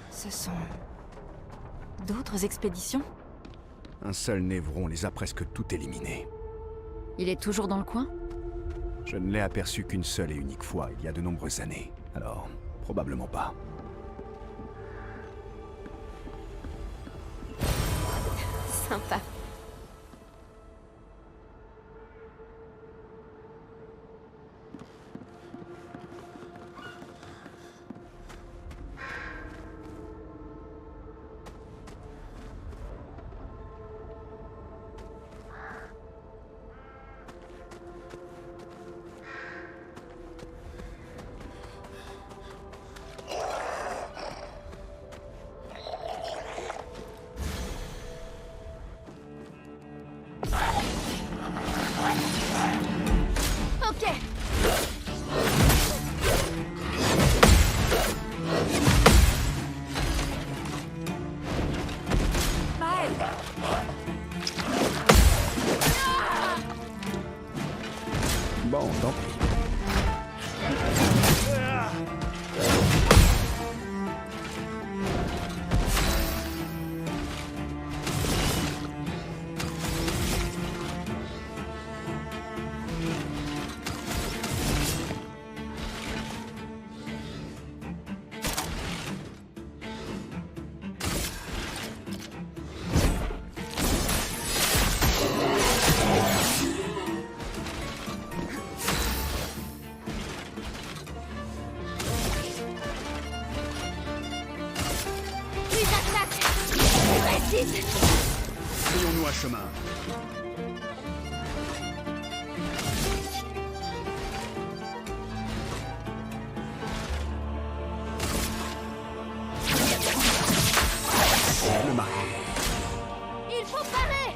Ce sont... d'autres expéditions? Un seul Névron les a presque toutes éliminées. Il est toujours dans le coin? Je ne l'ai aperçu qu'une seule et unique fois, il y a de nombreuses années. Alors, probablement pas. Sympa. Précise. Frayons-nous un chemin. Le marqué. Il faut parer.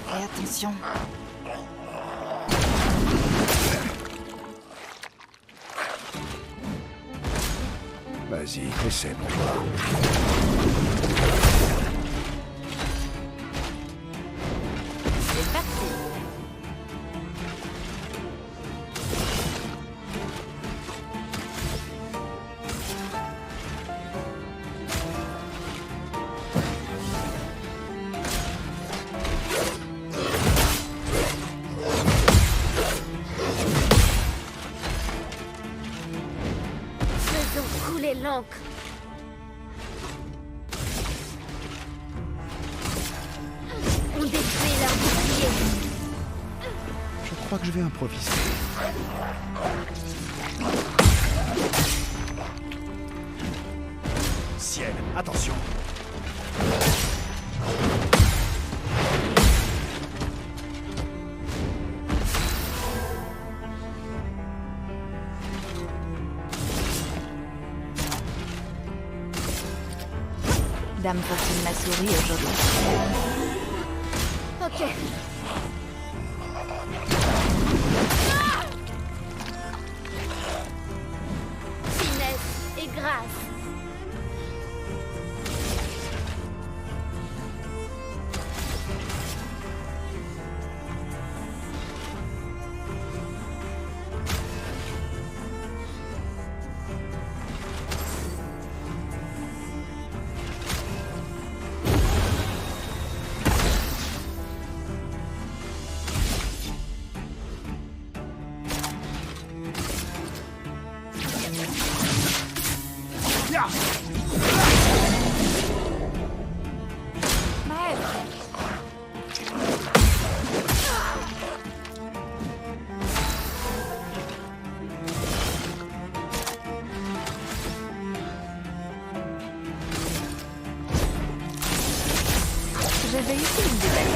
Fais attention. Vas-y, essaie pour voir. C'est parti. Faisons couler l'encre. On détruit leur bouclier. Je crois que je vais improviser. Ciel, attention. Dame Fortune m'a souri aujourd'hui. Ok. Finesse et grâce. J'avais ici une détail.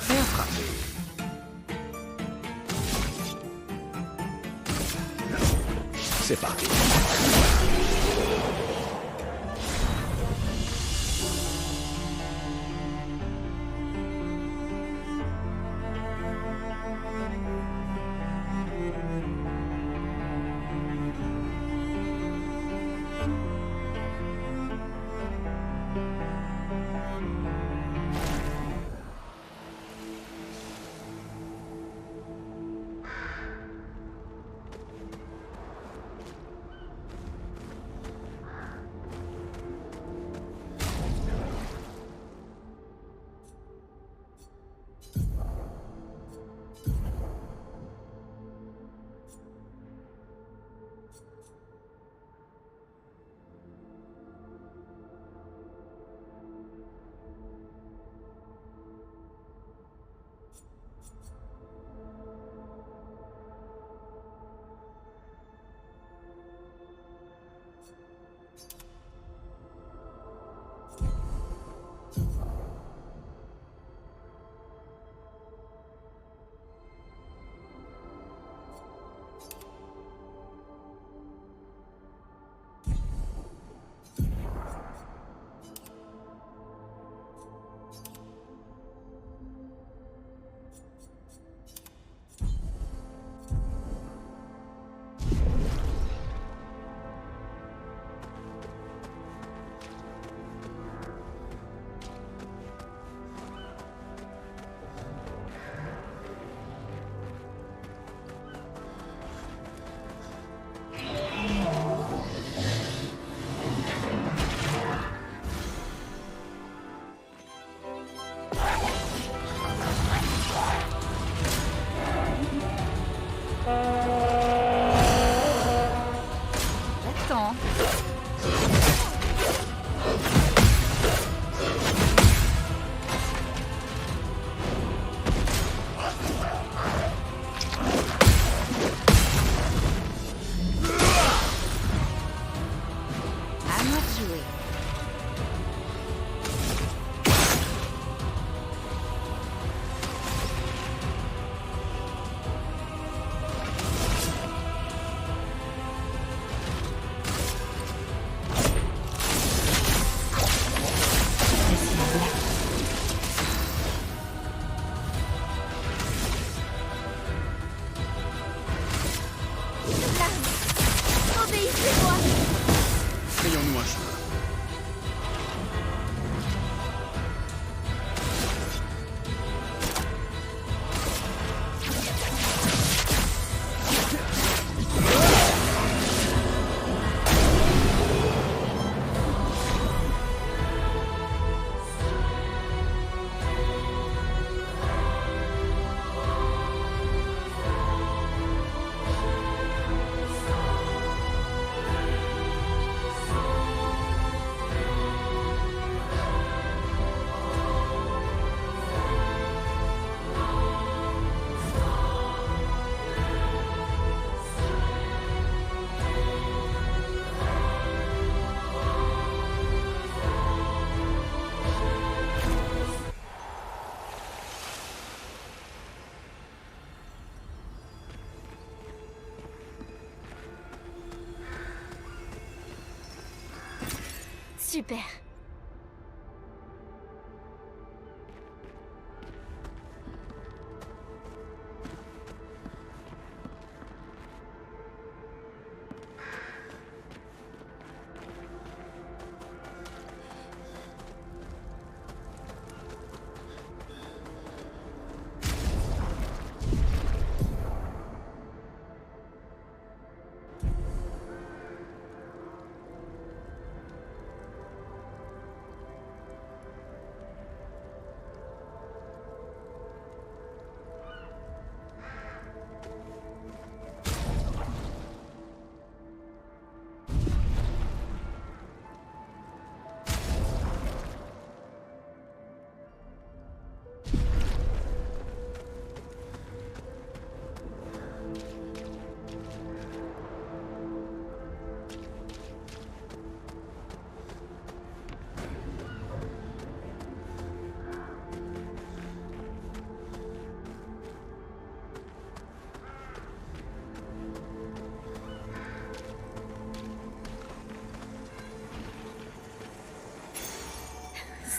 Bien frappé. C'est parti. Super.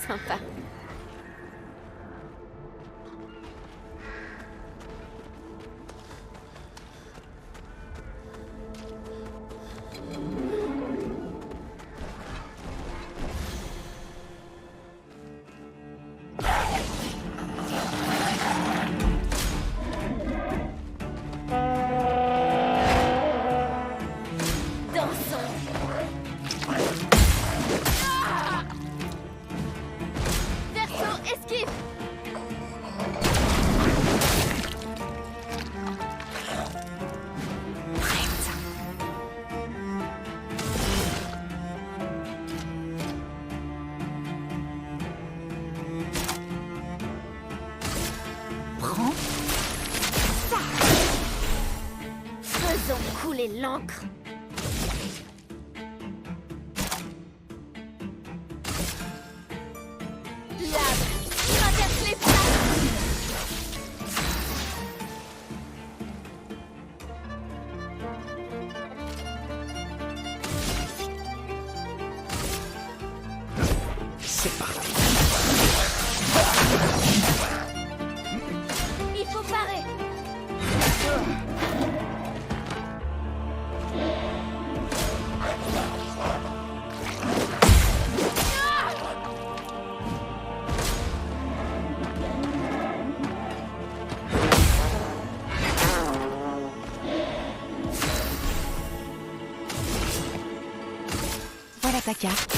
Sympa. Dansons. Verso, esquive. Prends. Faisons couler l'encre. Lave, traverse les flammes. C'est parti. Il faut parer. Voilà ta carte.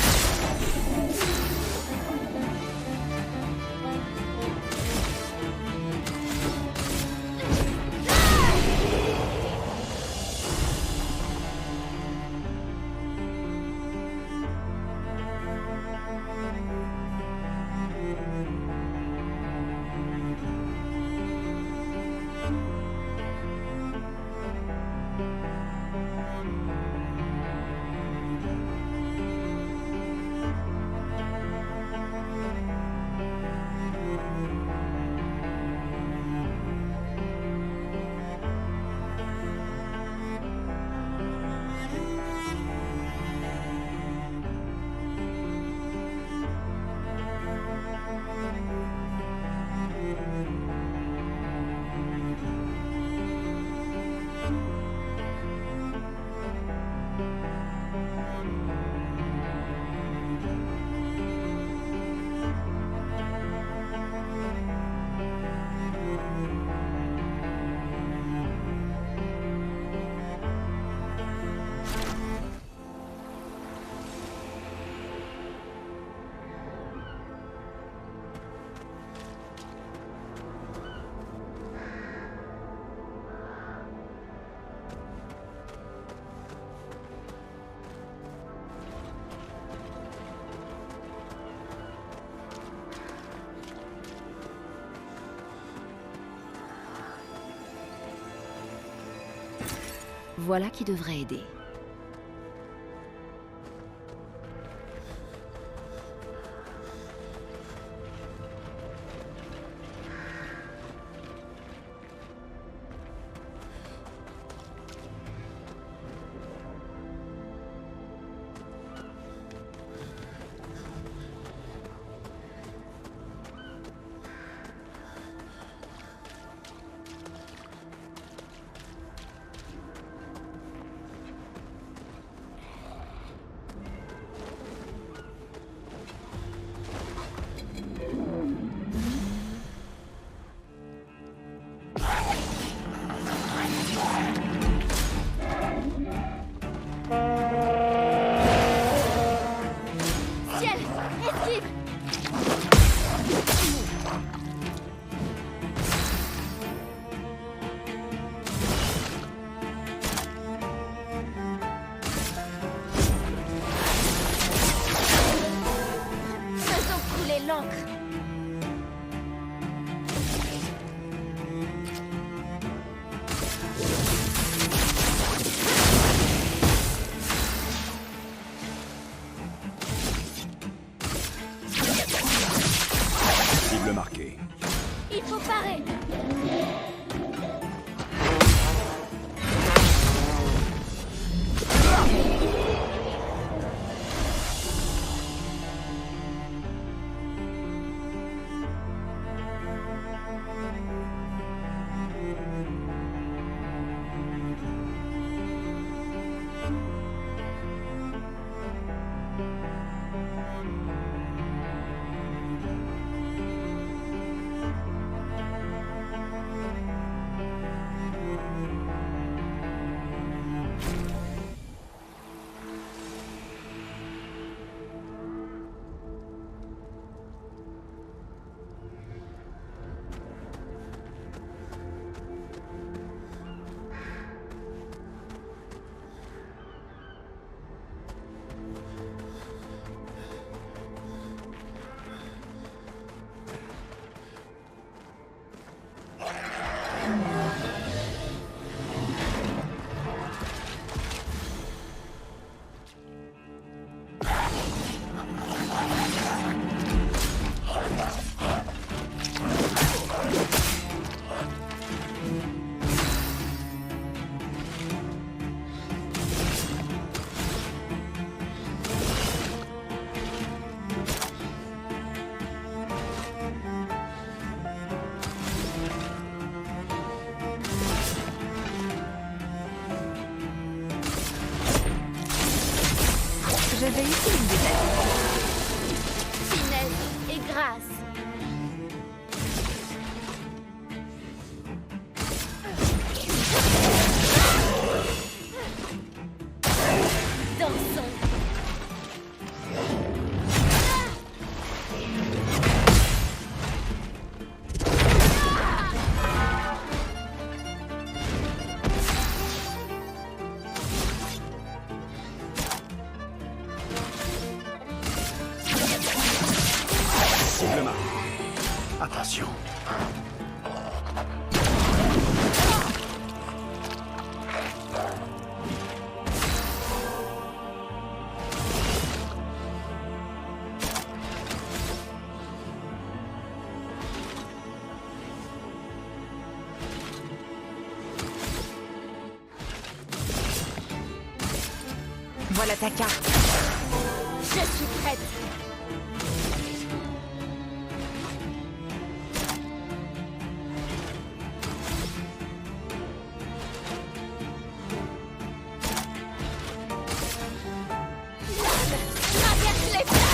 Voilà qui devrait aider. ciel! Esquive! Faisons couler l'encre! Cible marquée. Il faut parer! Je vais utiliser ta Finesse et grâce! Dansons! Cible marquée. Attention. Voilà ta carte. Je suis prête! Traverse les flammes!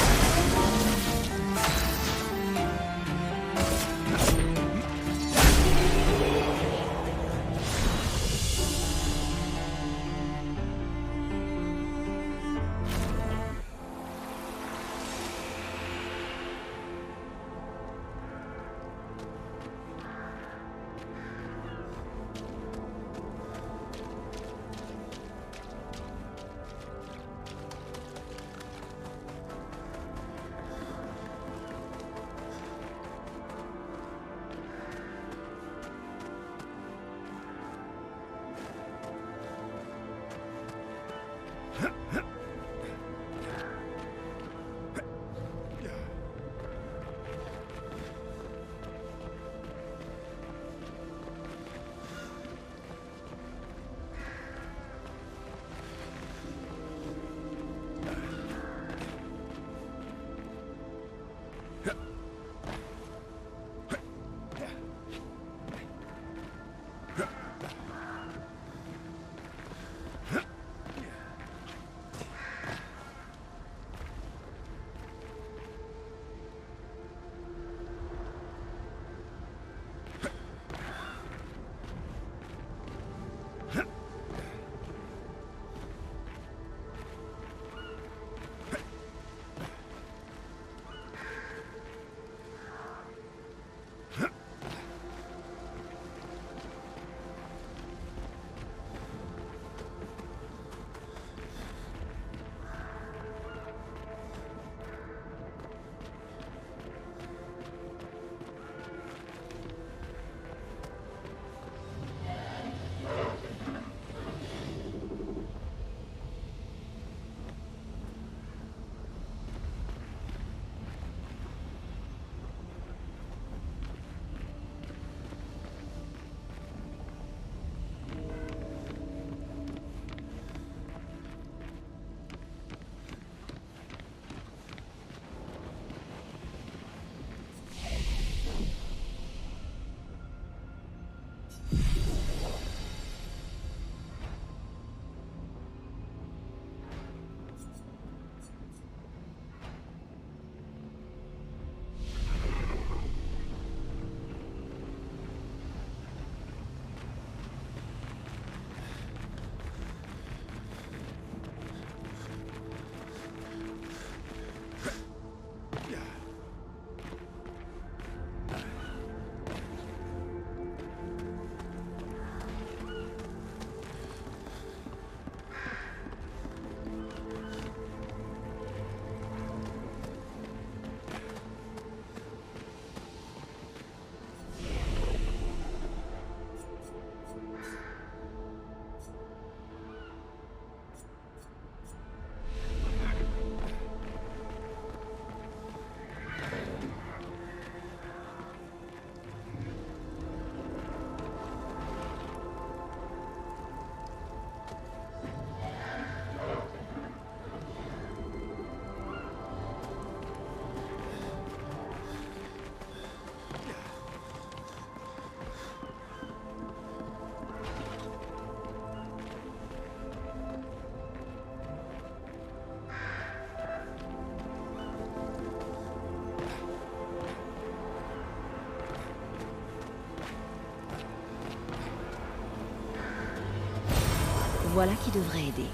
Voilà qui devrait aider.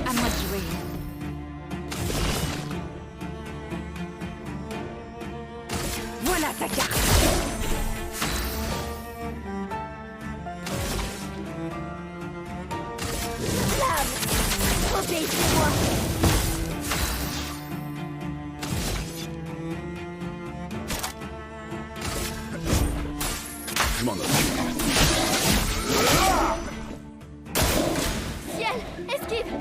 À moi de jouer. Voilà ta carte. Flamme, obéissez-moi. Je m'en occupe. Ciel, esquive.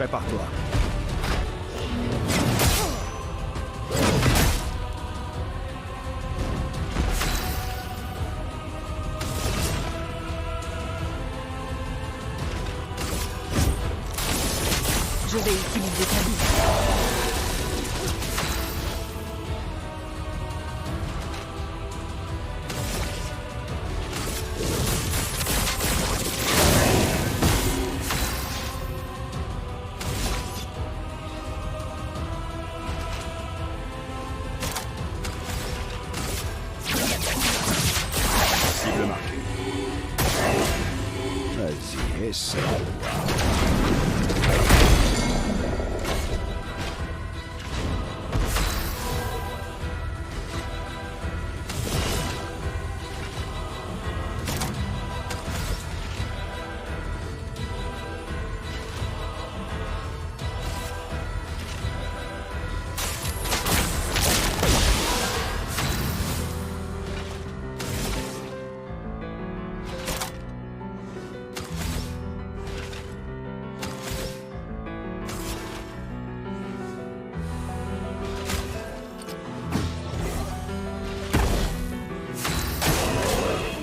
Prépare-toi. Je vais utiliser ta vie. Essaie.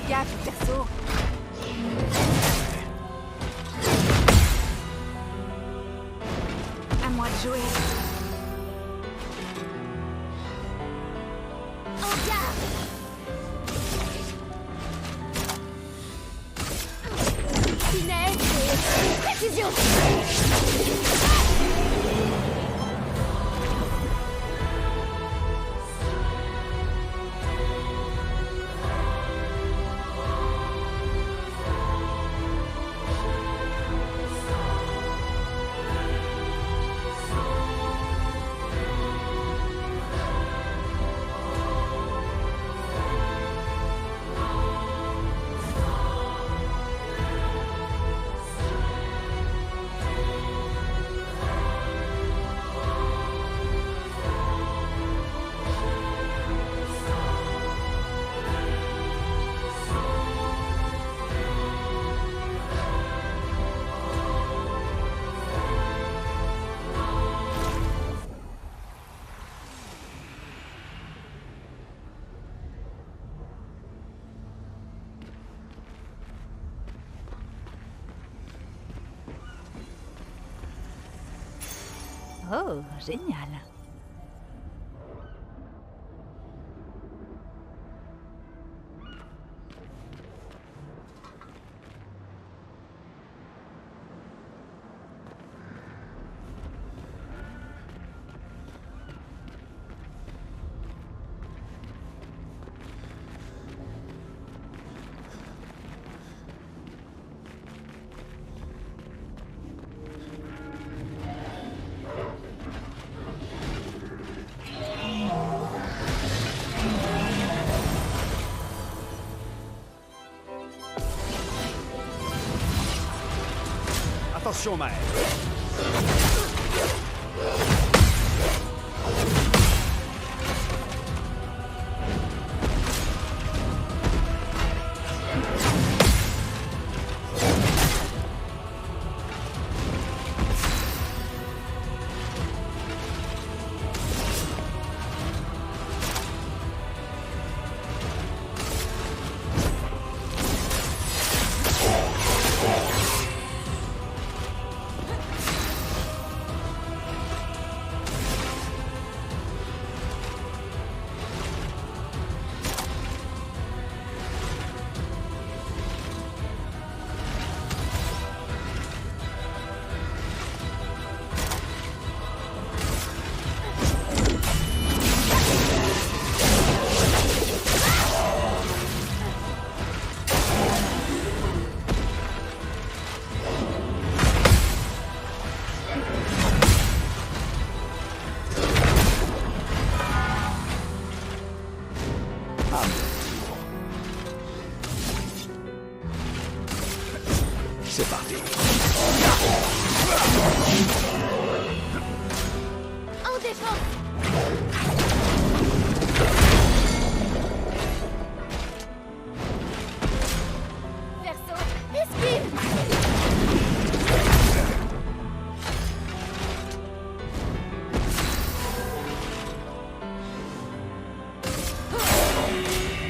Gaffe, perso. À moi de jouer. En garde. Finesse et précision. Oh, génial. Attention, Maël. C'est parti. En défense. Perso. Esquive.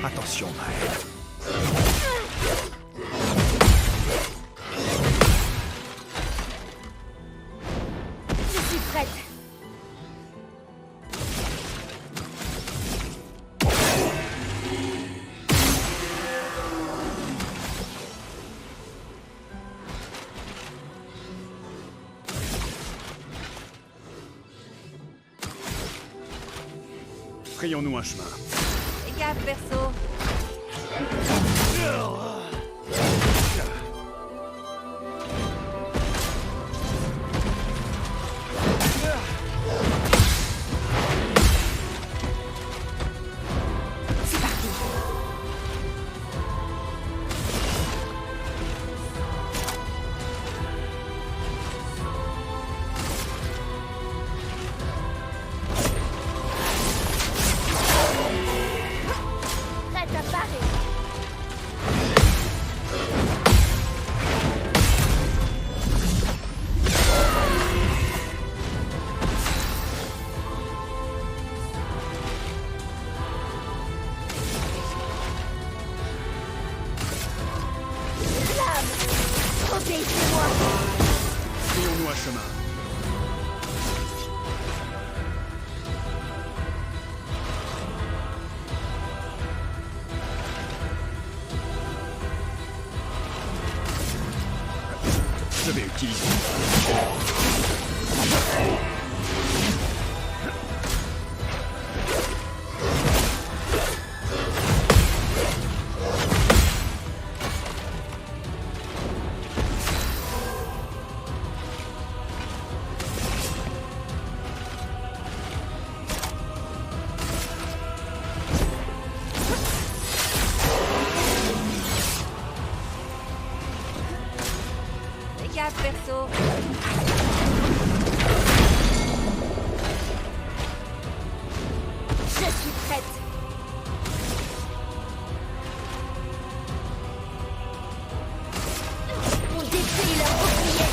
Attention, Maël. Je suis prête. Frayons-nous un chemin. Fais gaffe, perso. Je vais utiliser. Fais gaffe, perso. Je suis prête. On détruit leur bouclier.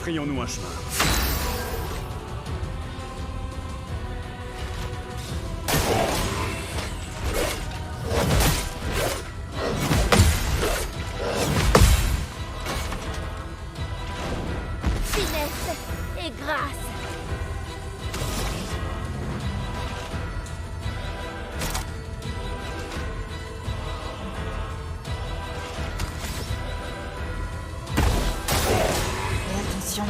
Frayons-nous un chemin. Finesse et grâce. Fais attention.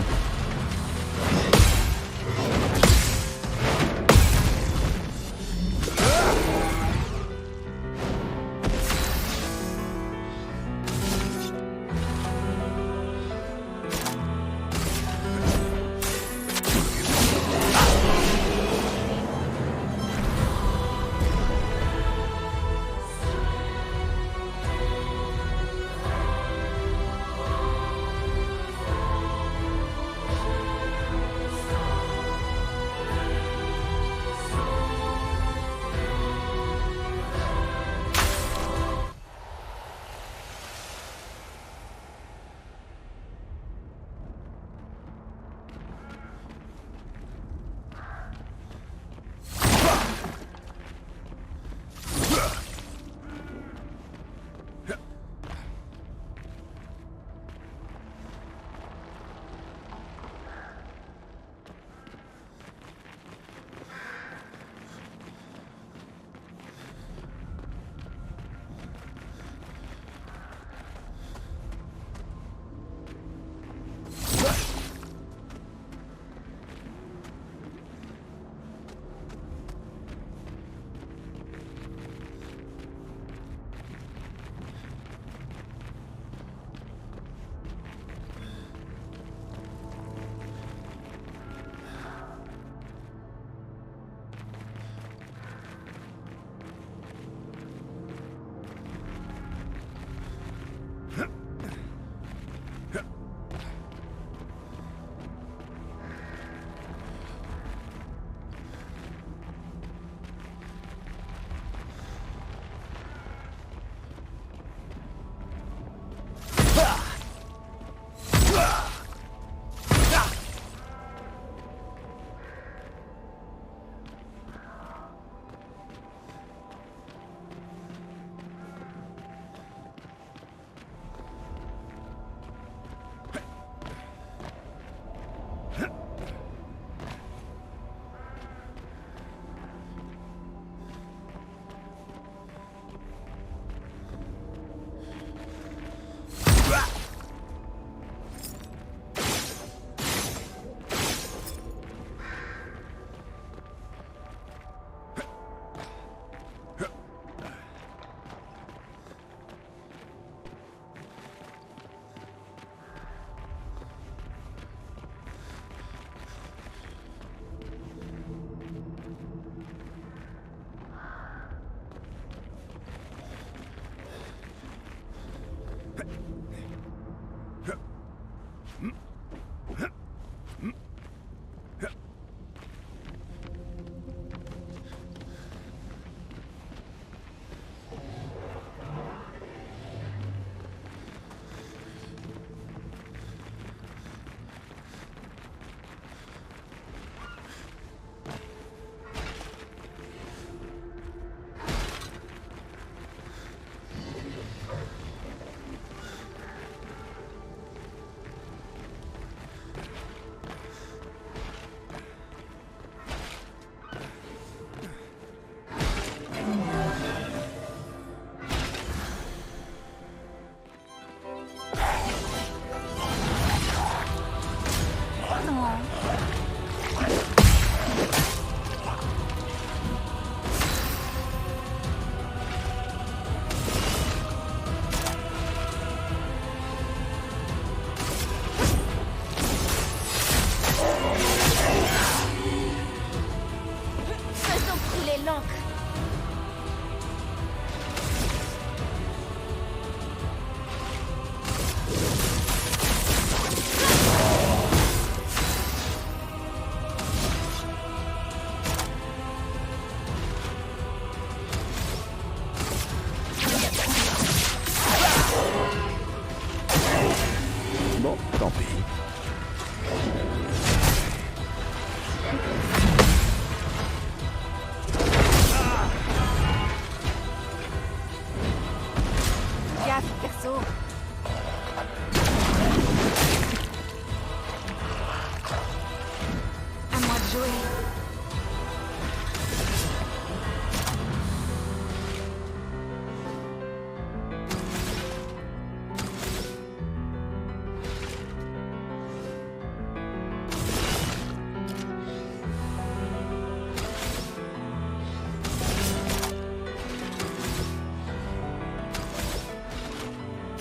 jouer.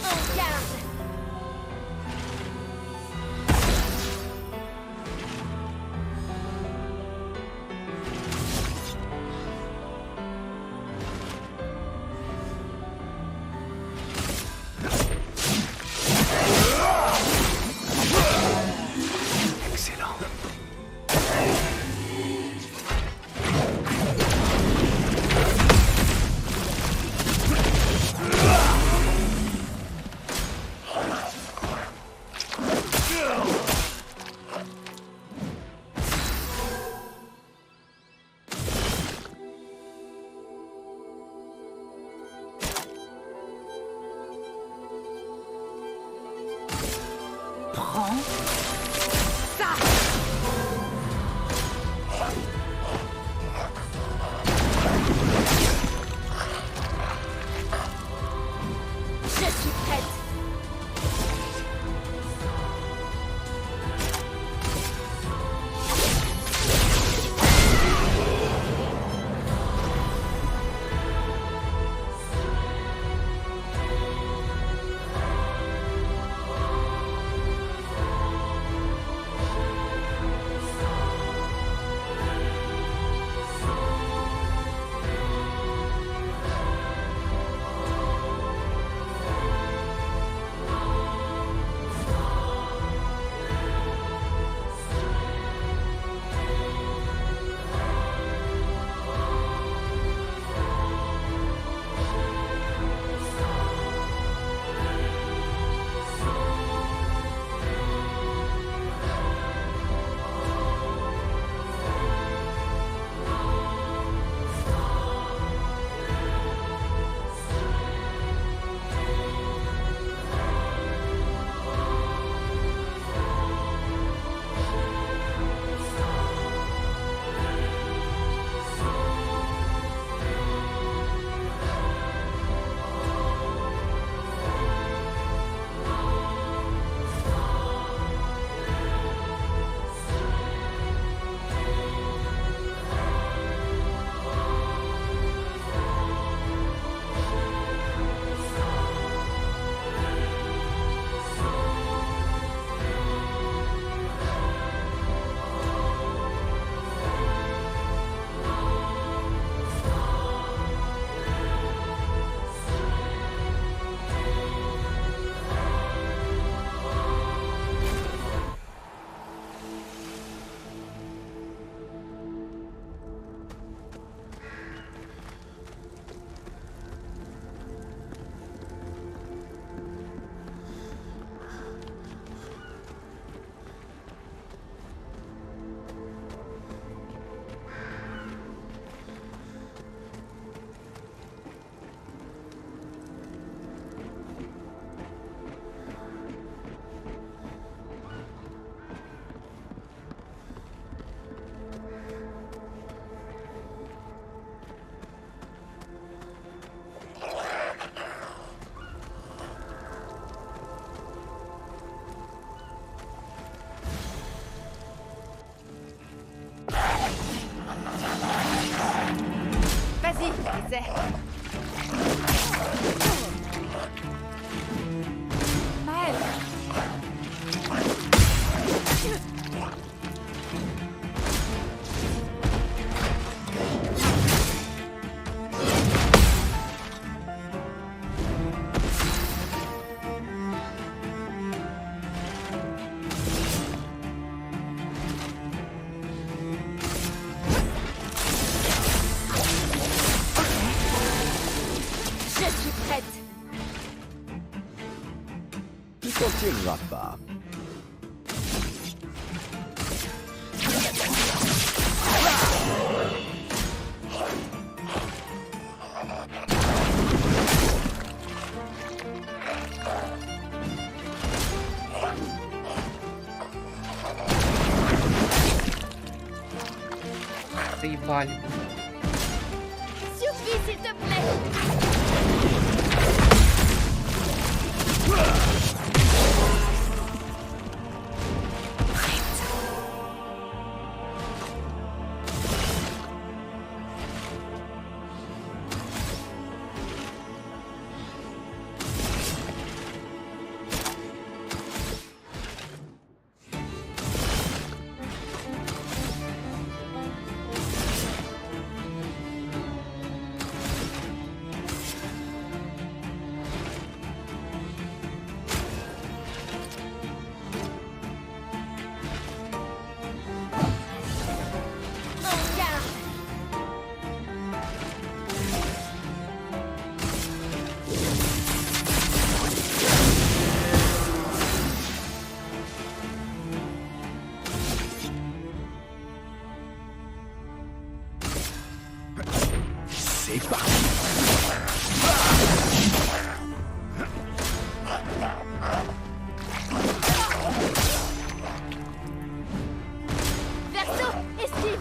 En garde. Excellent. Prends ça. Je suis prête. Vas-y, Zé. Maël. Je suis prête. Tu t'en tireras pas. Заебали. Survie, s'il te plaît. En garde. C'est parti. Verso, esquive.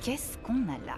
Qu'est-ce qu'on a là?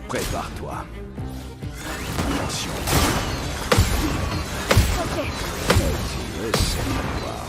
Prépare-toi. Attention. Ok. Essaie de voir.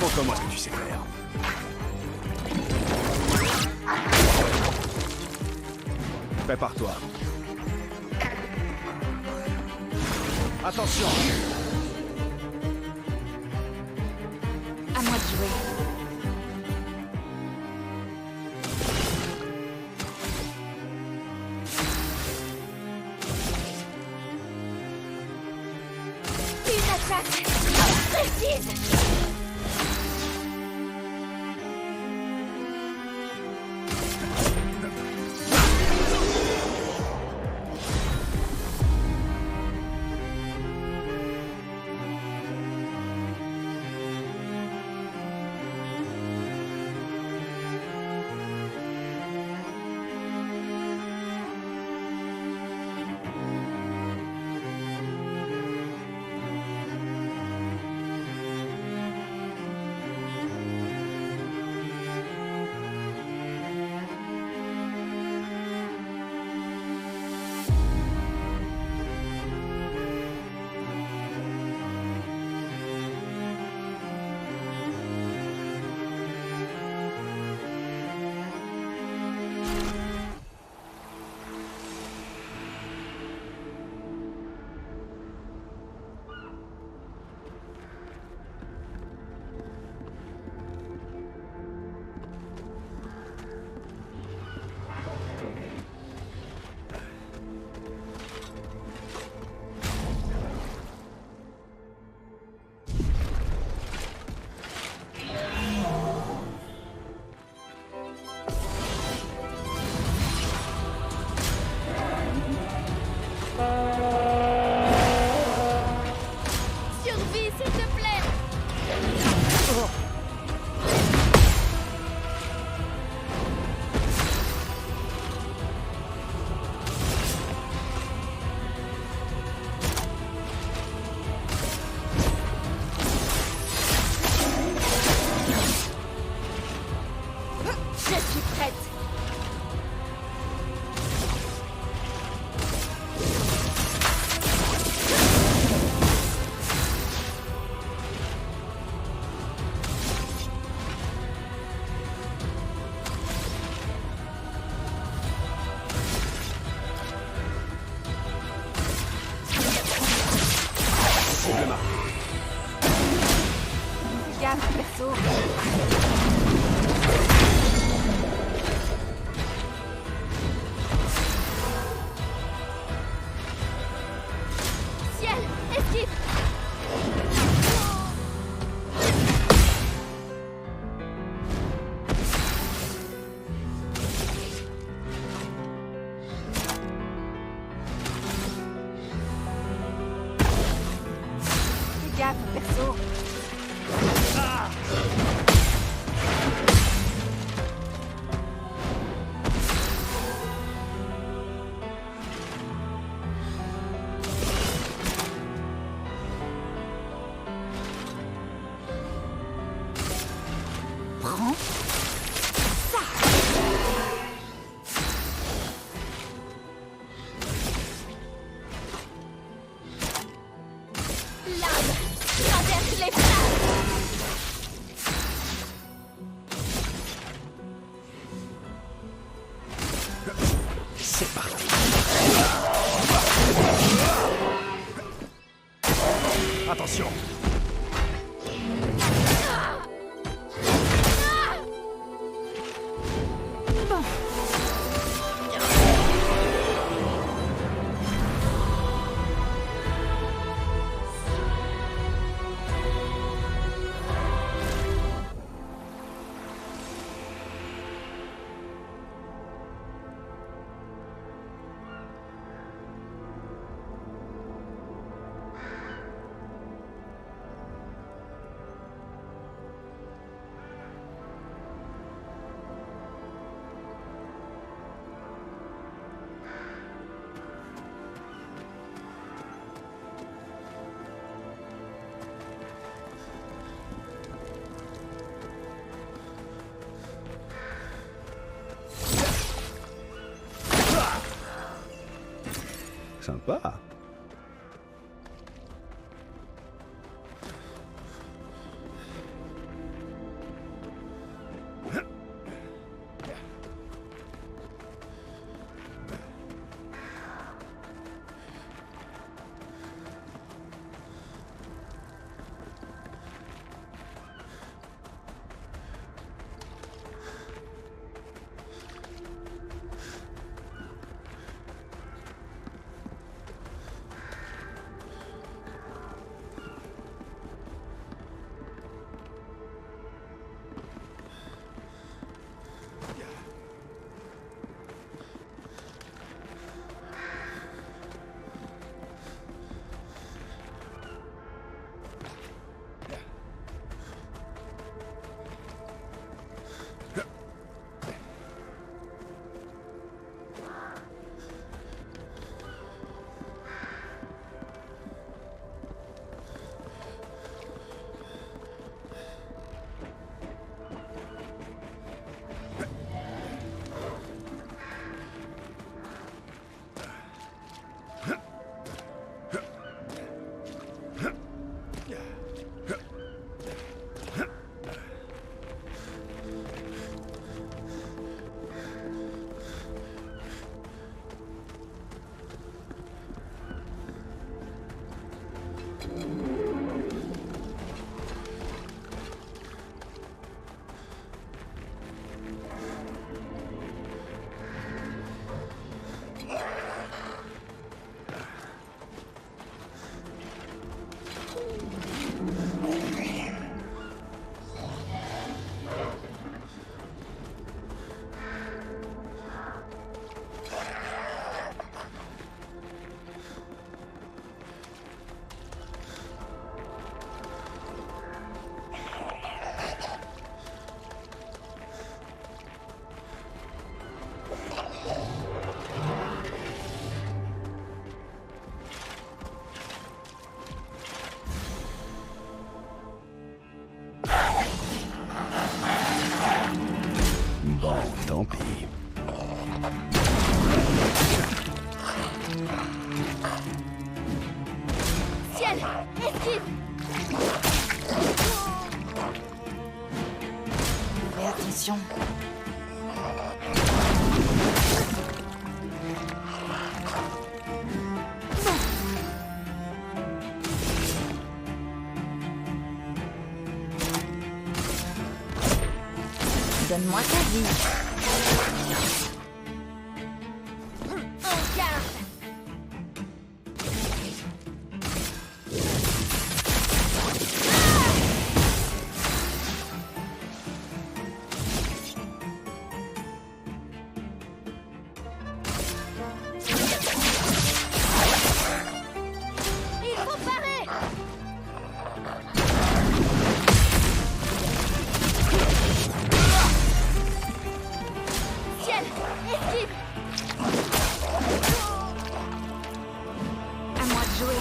Montre-moi ce que tu sais faire. Prépare-toi. Attention! À moi de jouer. Une attaque précise. C'est parti. Attention. Bon. Sympa. Tant pis. Ciel, esquive. Fais attention. Donne-moi ta vie. En garde. Il faut parer. Ciel, esquive. À moi de jouer.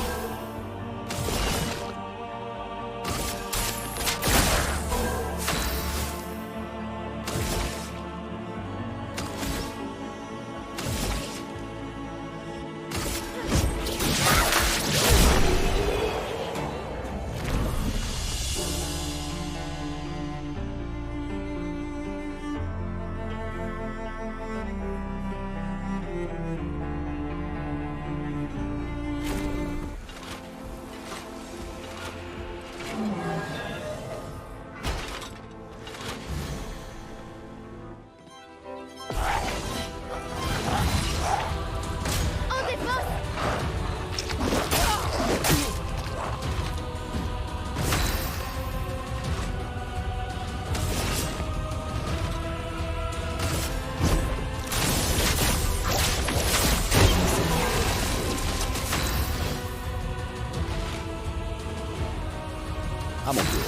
À mon tour.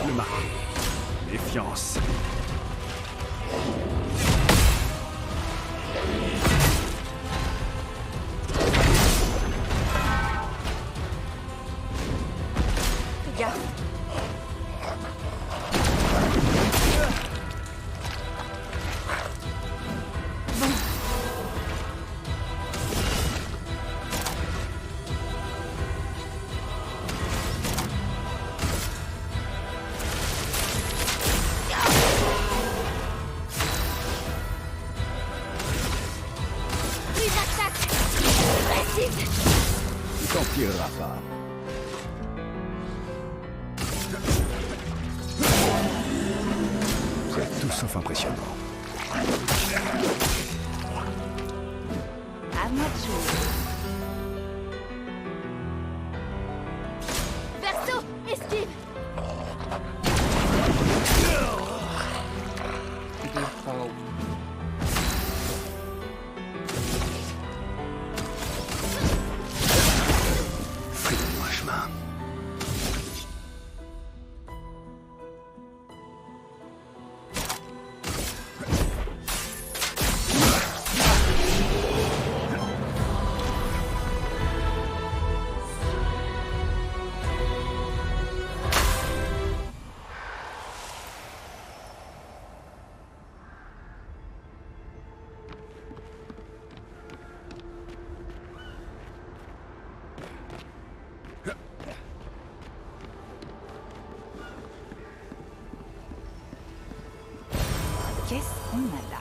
Le marqué. Méfiance. Fais gaffe. Une attaque précise. Tu t'en tireras pas. C'est tout sauf impressionnant. À moi de jouer. Verso, esquive. Fais-moi chemin. Qu'est-ce qu'on a là?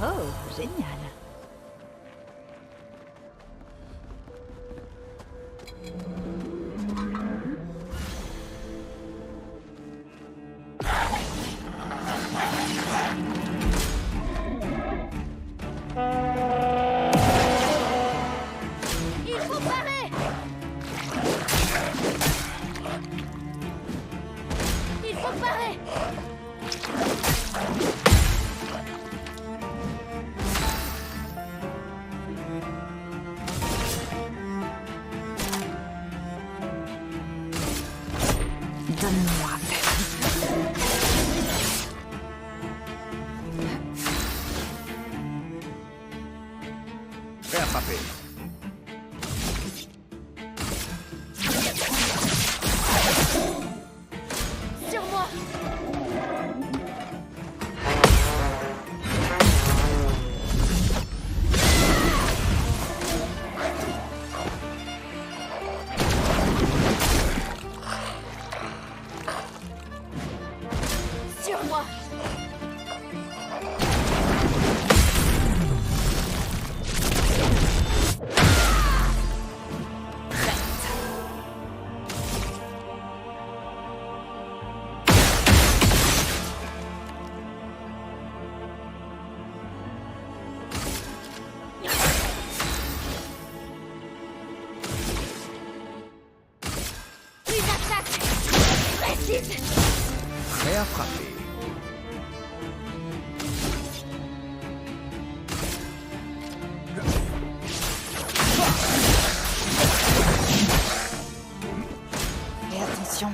Oh, génial. Il faut parer. Il faut parer. Donne-moi ta vie. Prêt à frapper. Sur moi. Sur moi. Une attaque précise. Prêt à frapper. Fais attention.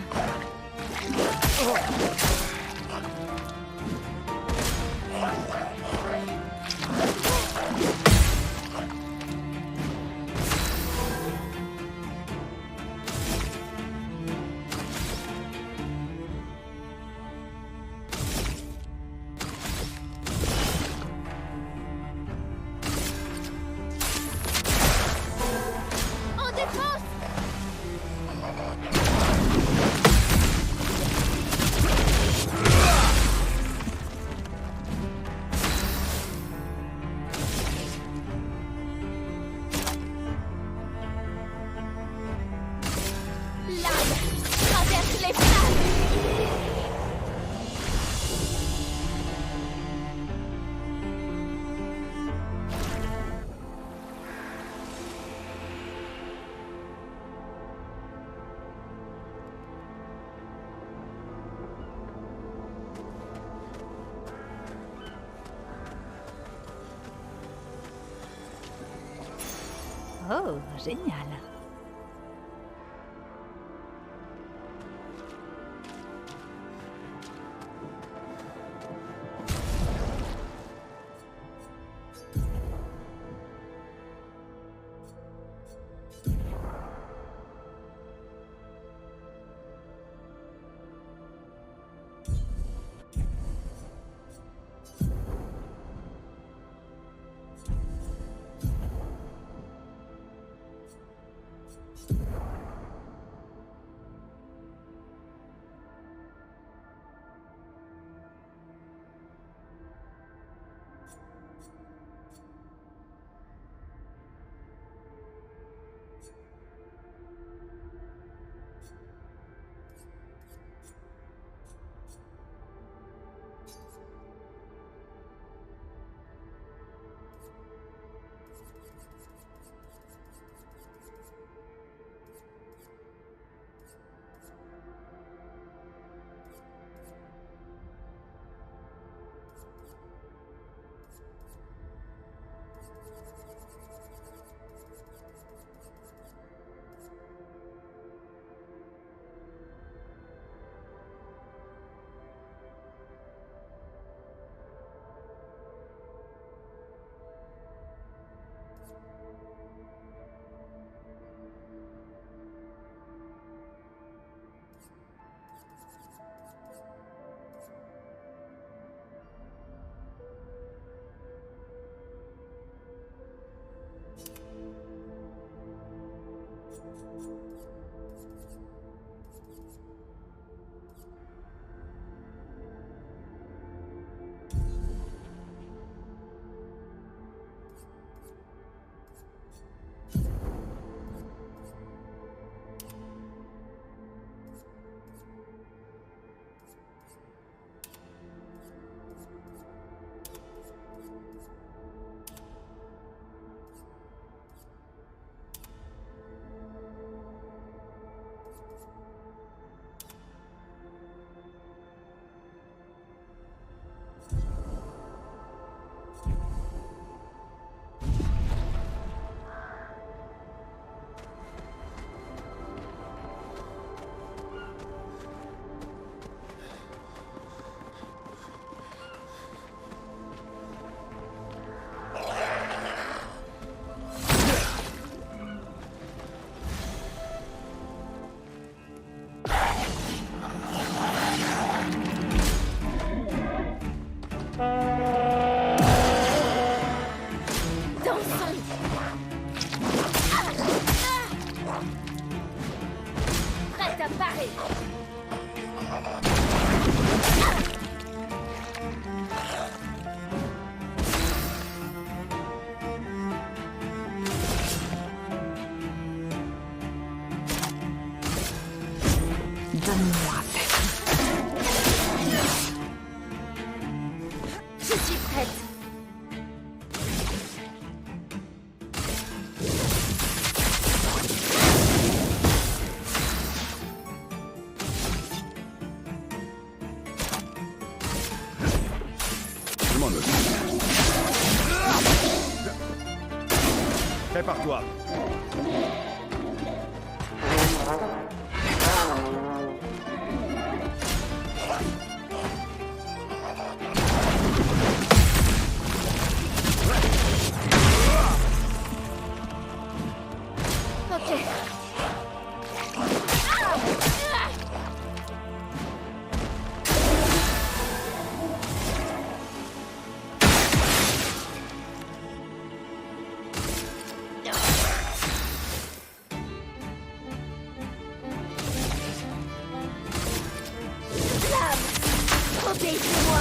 Oh, génial. Donne-moi Je suis prête. Je m'en occupe. Prépare-toi. Ok. Obéissez-moi.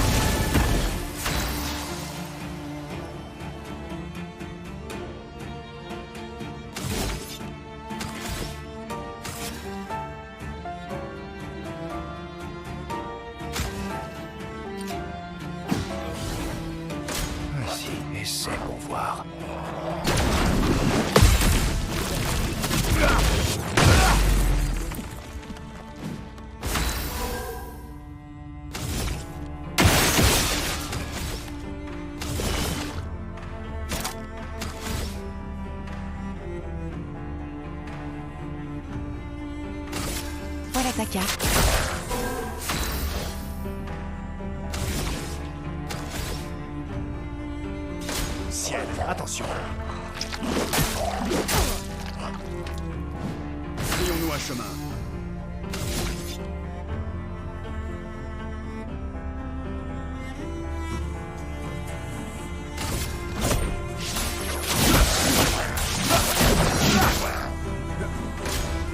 attaqua. Ciel, attention. Frayons-nous un chemin.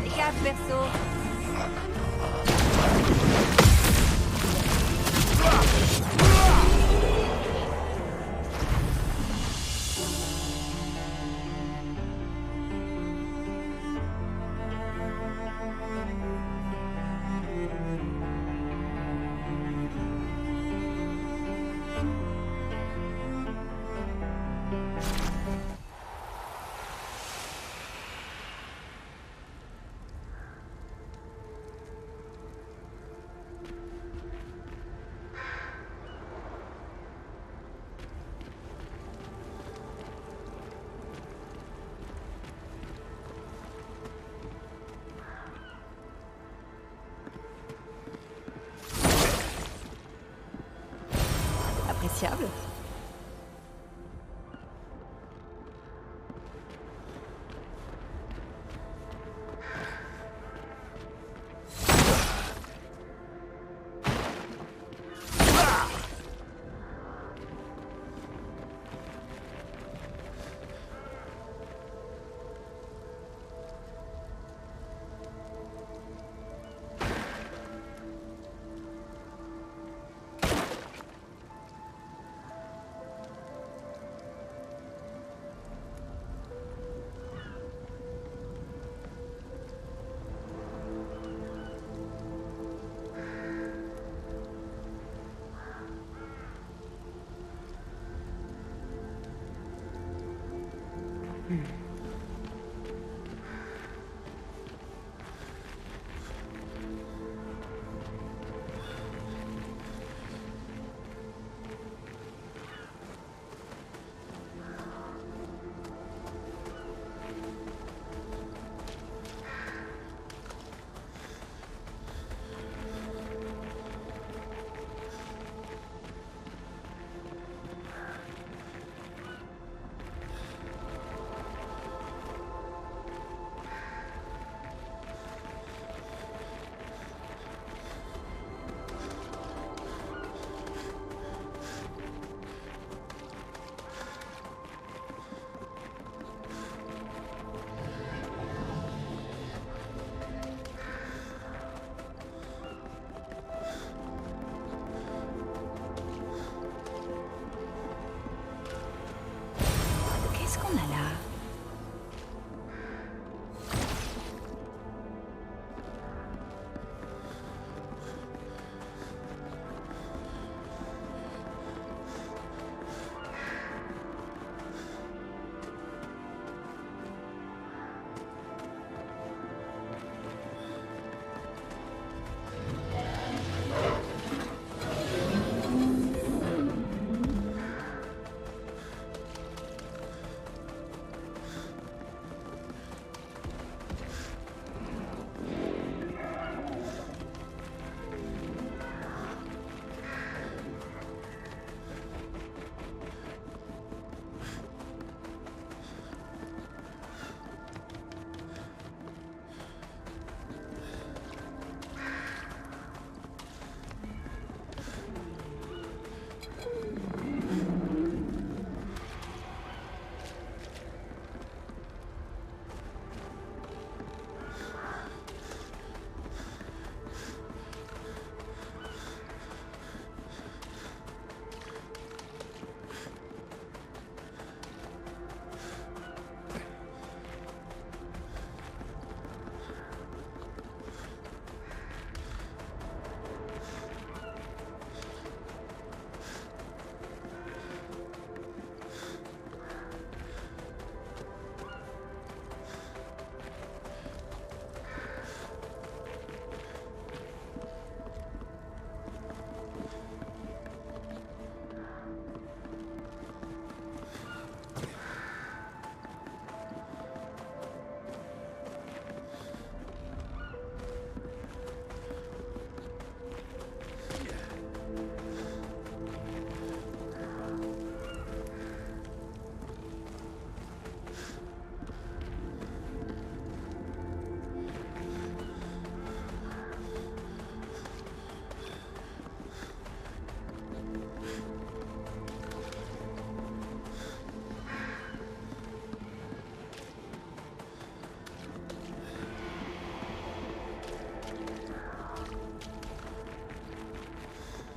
Fais gaffe, perso. Appréciable.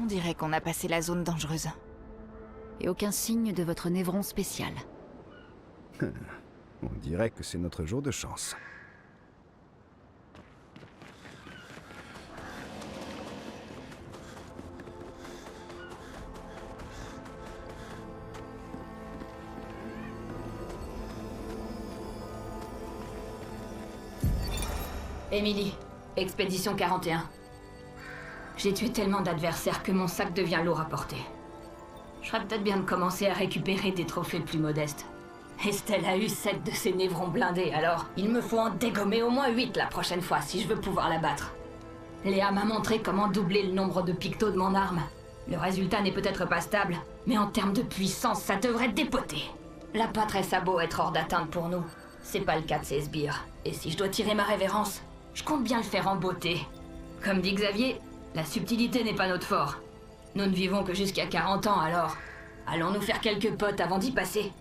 On dirait qu'on a passé la zone dangereuse. Et aucun signe de votre névron spécial. On dirait que c'est notre jour de chance. Emily, expédition 41. J'ai tué tellement d'adversaires que mon sac devient lourd à porter. Je ferais peut-être bien de commencer à récupérer des trophées plus modestes. Estelle a eu 7 de ces névrons blindés, alors il me faut en dégommer au moins 8 la prochaine fois si je veux pouvoir la battre. Léa m'a montré comment doubler le nombre de pictos de mon arme. Le résultat n'est peut-être pas stable, mais en termes de puissance, ça devrait dépoter. La Patresse a beau être hors d'atteinte pour nous, c'est pas le cas de ces sbires. Et si je dois tirer ma révérence, je compte bien le faire en beauté. Comme dit Xavier, la subtilité n'est pas notre fort. Nous ne vivons que jusqu'à 40 ans, alors allons nous faire quelques potes avant d'y passer.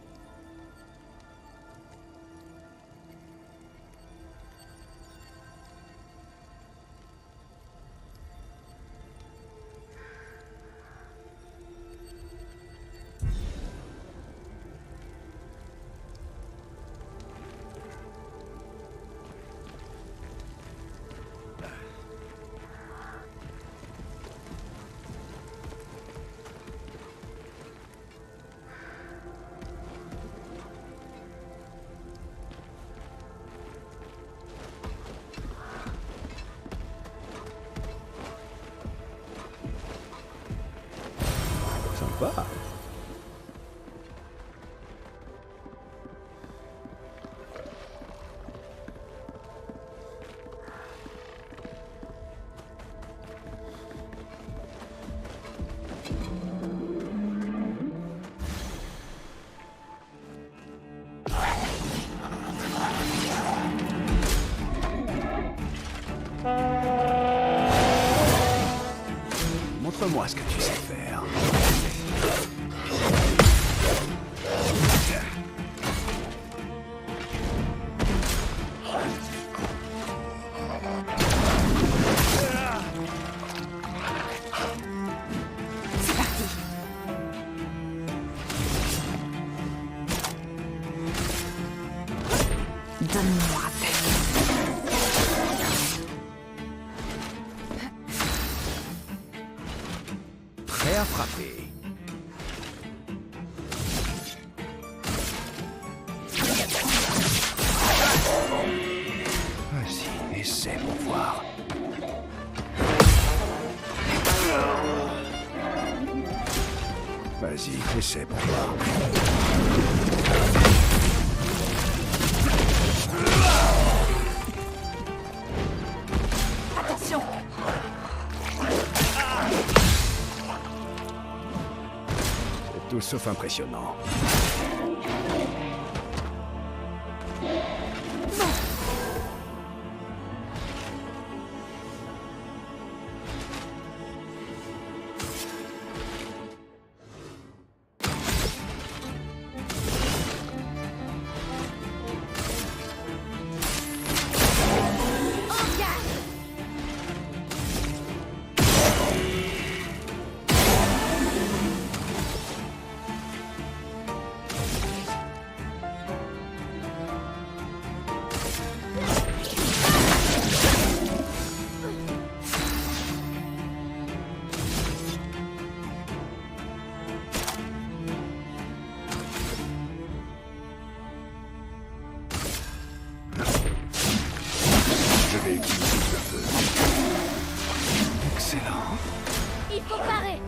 Sympa. Montre-moi ce que tu sais faire. C'est parti. Donne-moi un tête. Prêt à frapper. Vas-y, essaie pour voir. Vas-y, essaie pour voir. Attention. C'est tout sauf impressionnant. Je vais utiliser le feu. Excellent. Il faut parer.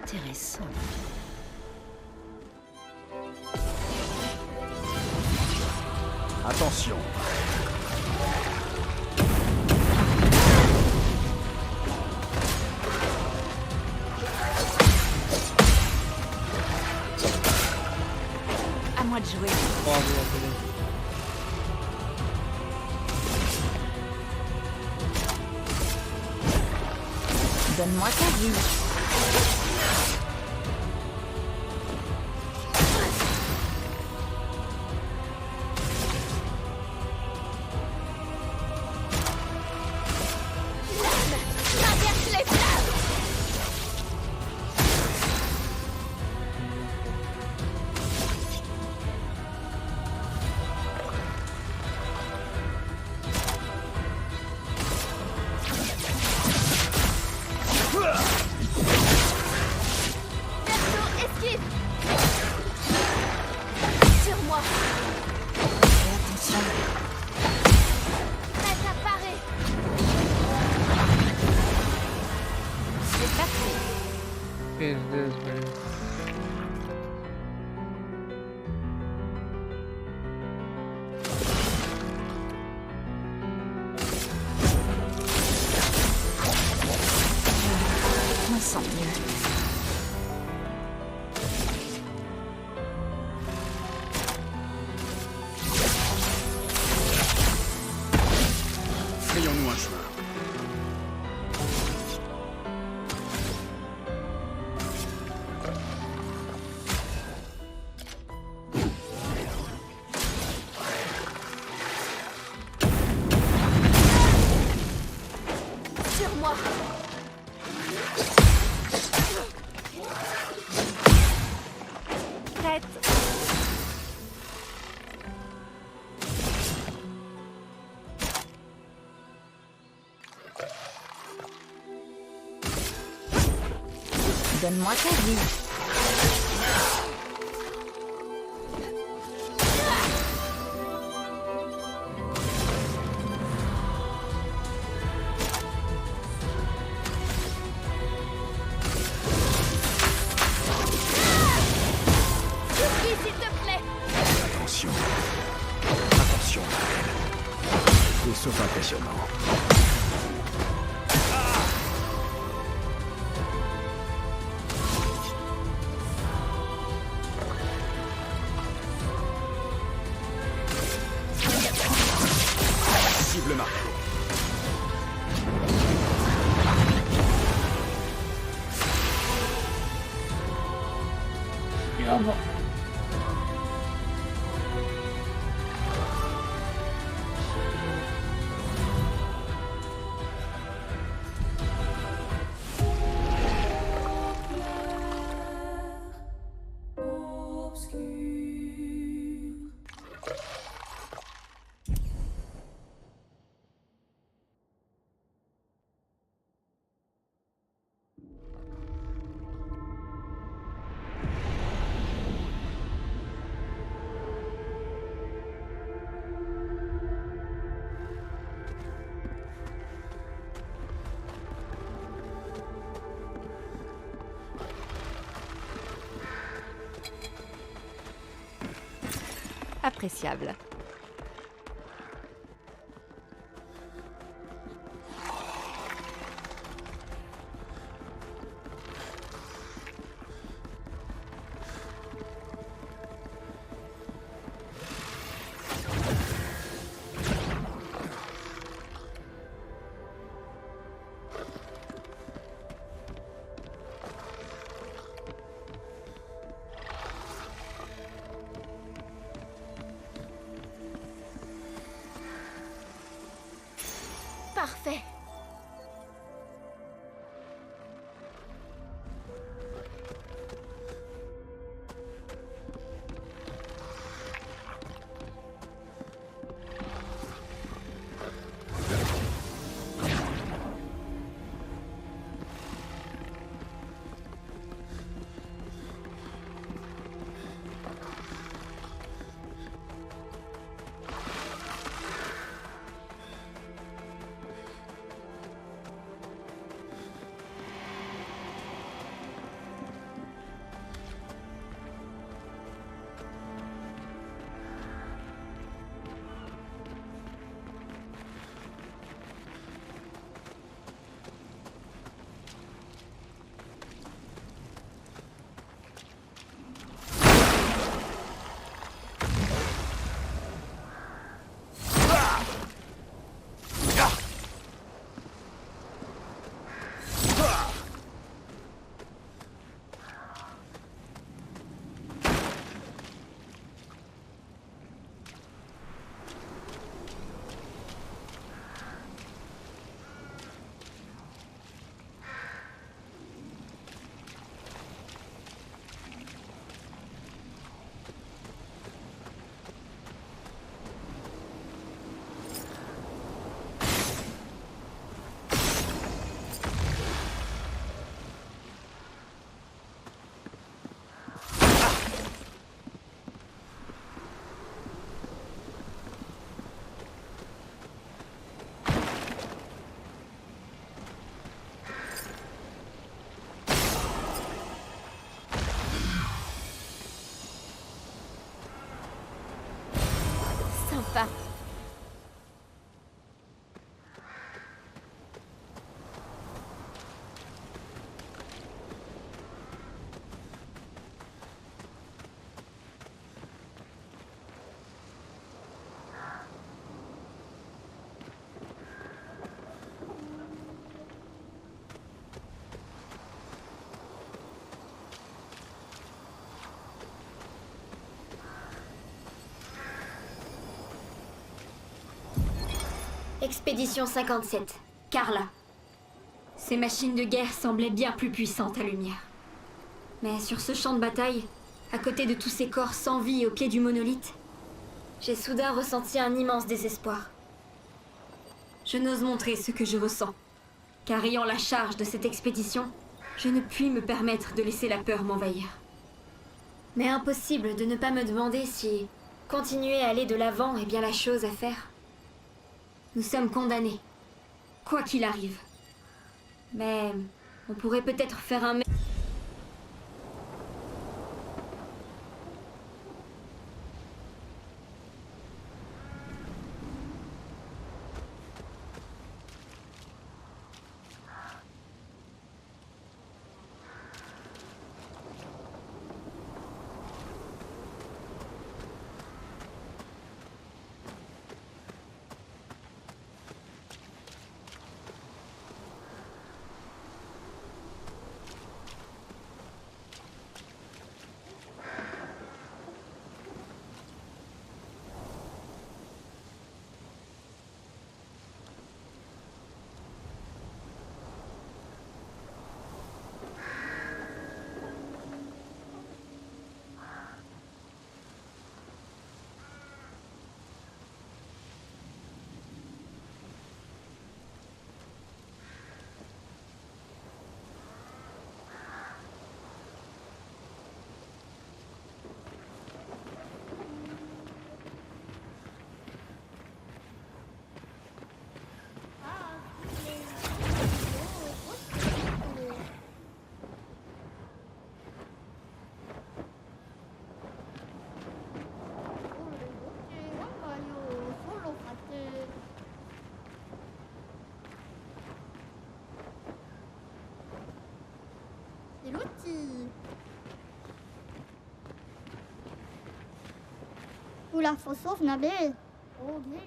Intéressant. Attention. À moi de jouer. Donne-moi ta vie. Traverse les flammes. Perso, esquive. Sur moi. Fais attention. Prête à parer. C'est parti. Is this man? Je me sens mieux. Frayons-nous un chemin. Sur moi. Prête. Donne-moi ta vie. Oublie, s'il te plaît. Attention. Attention. Des sauts impressionnants. Cible marquée. Appréciable. Parfait. pas. Expédition 57. Carla. Ces machines de guerre semblaient bien plus puissantes à lumière. Mais sur ce champ de bataille, à côté de tous ces corps sans vie au pied du monolithe, j'ai soudain ressenti un immense désespoir. Je n'ose montrer ce que je ressens, car ayant la charge de cette expédition, je ne puis me permettre de laisser la peur m'envahir. Mais impossible de ne pas me demander si continuer à aller de l'avant est bien la chose à faire. Nous sommes condamnés, quoi qu'il arrive. Mais on pourrait peut-être faire un... Oula, faut sauve Nabil. Oh, bien.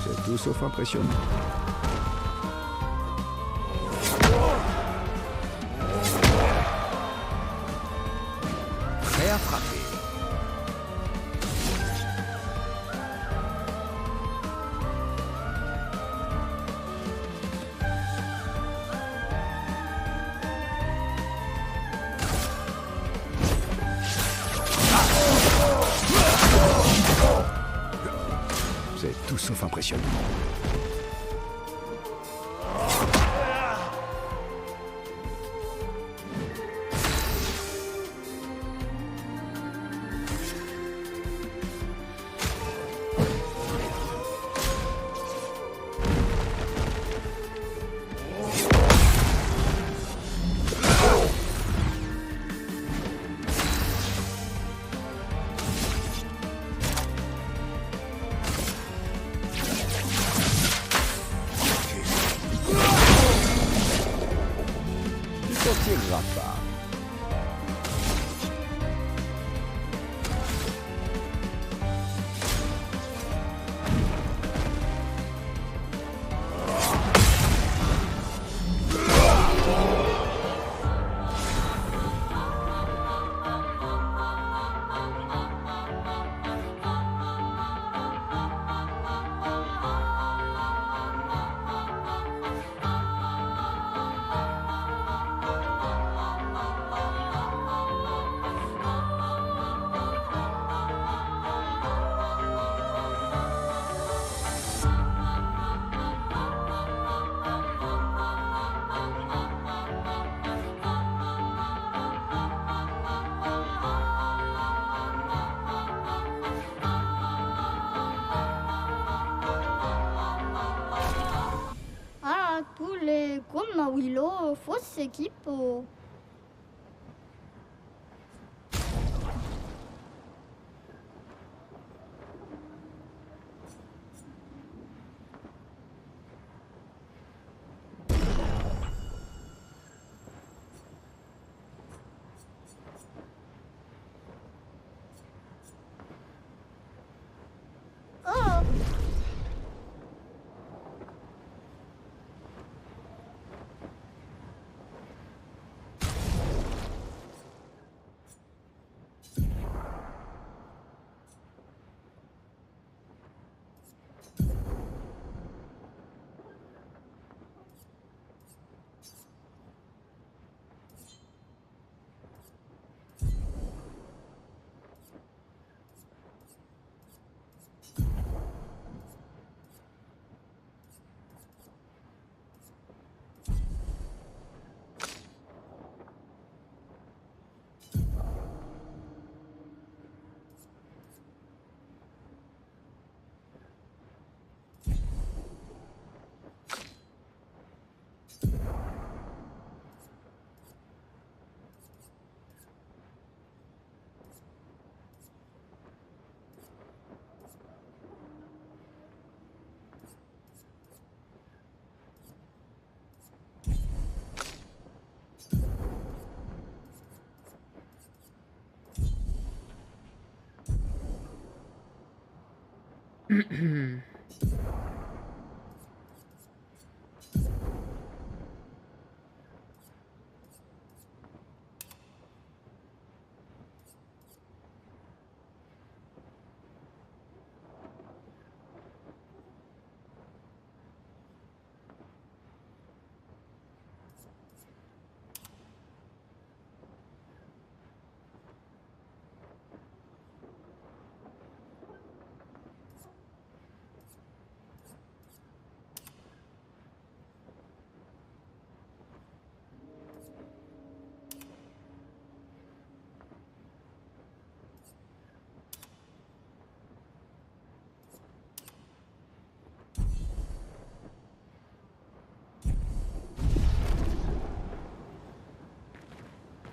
C'est tout sauf impressionnant. Prêt à frapper. tout sauf impressionnant. Sortira pas. Ah, tous les comme Willow, fausse équipe. Oh,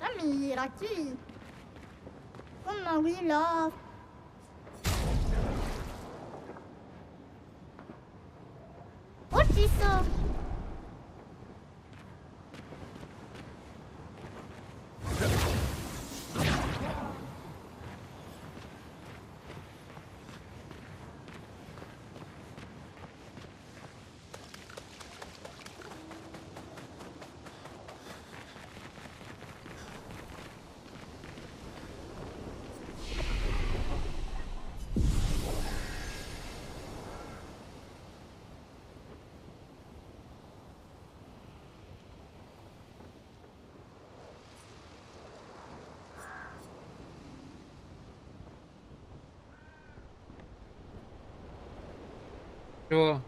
ah mais Iraki. Comme Willow. Otiso. Чё?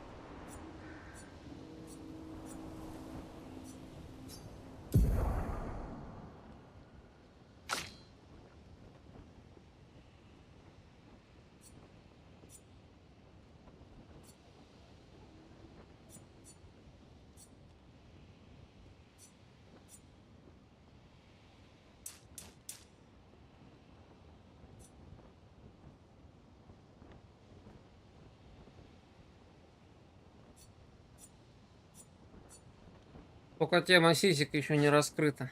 Только тема сисек еще не раскрыта.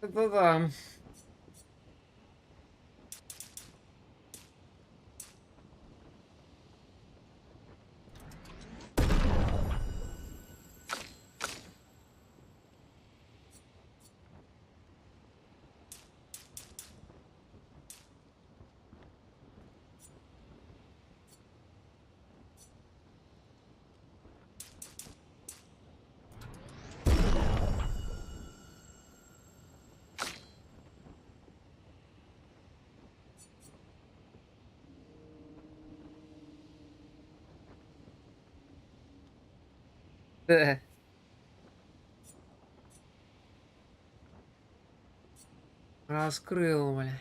Это да. Да. Раскрыл, бля.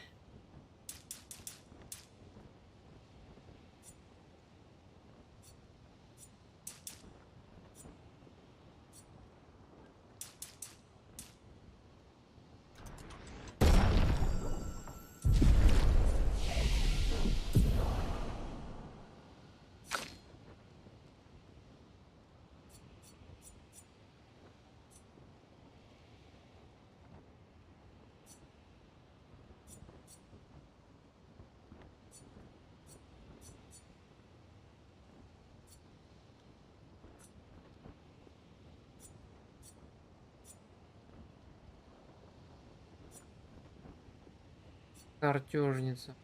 Картежница.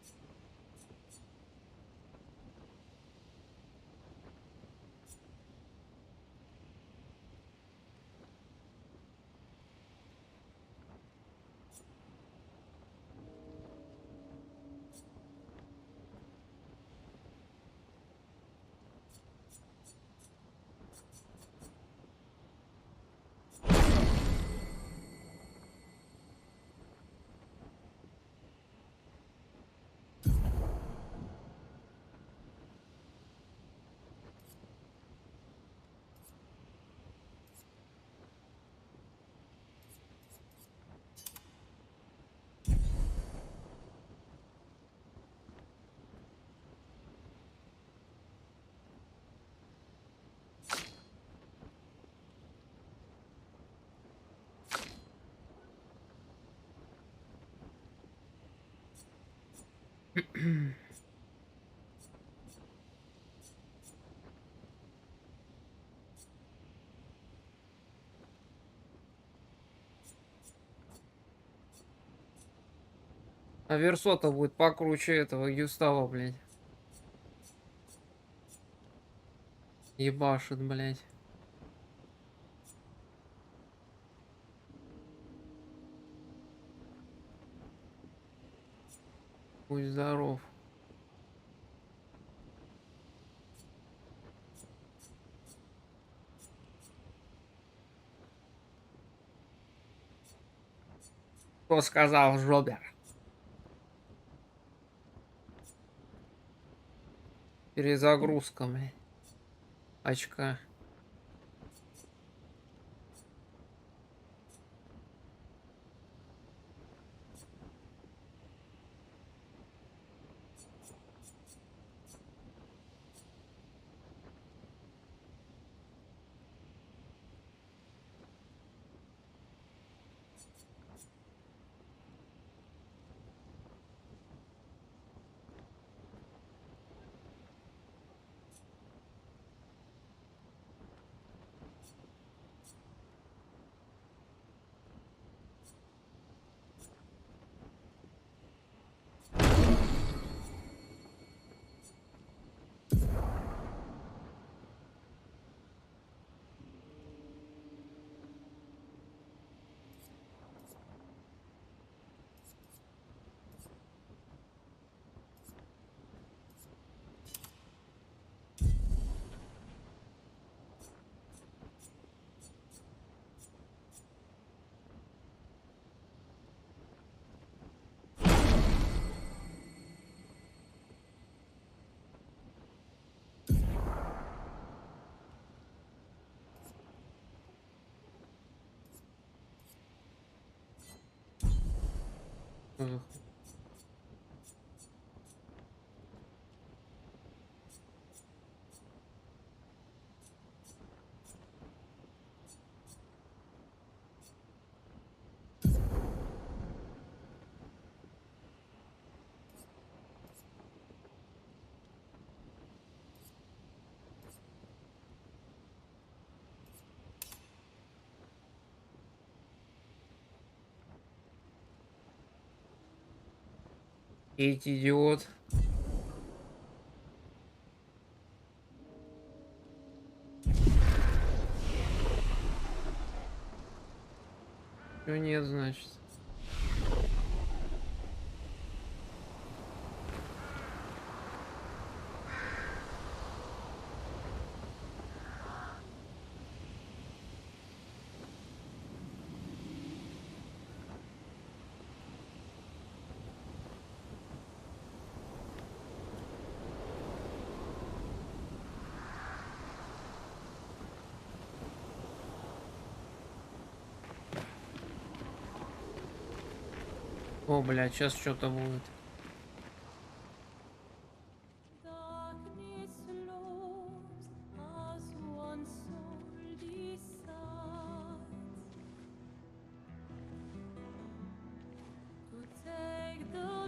А Версота будет покруче этого Юстава, блядь. Ебашит, блядь. Будь здоров. Кто сказал Жобер? Перезагрузка, блядь. Очка. Что за хуй? Эти идиот. Чего нет, значит. О, блядь, сейчас что-то будет.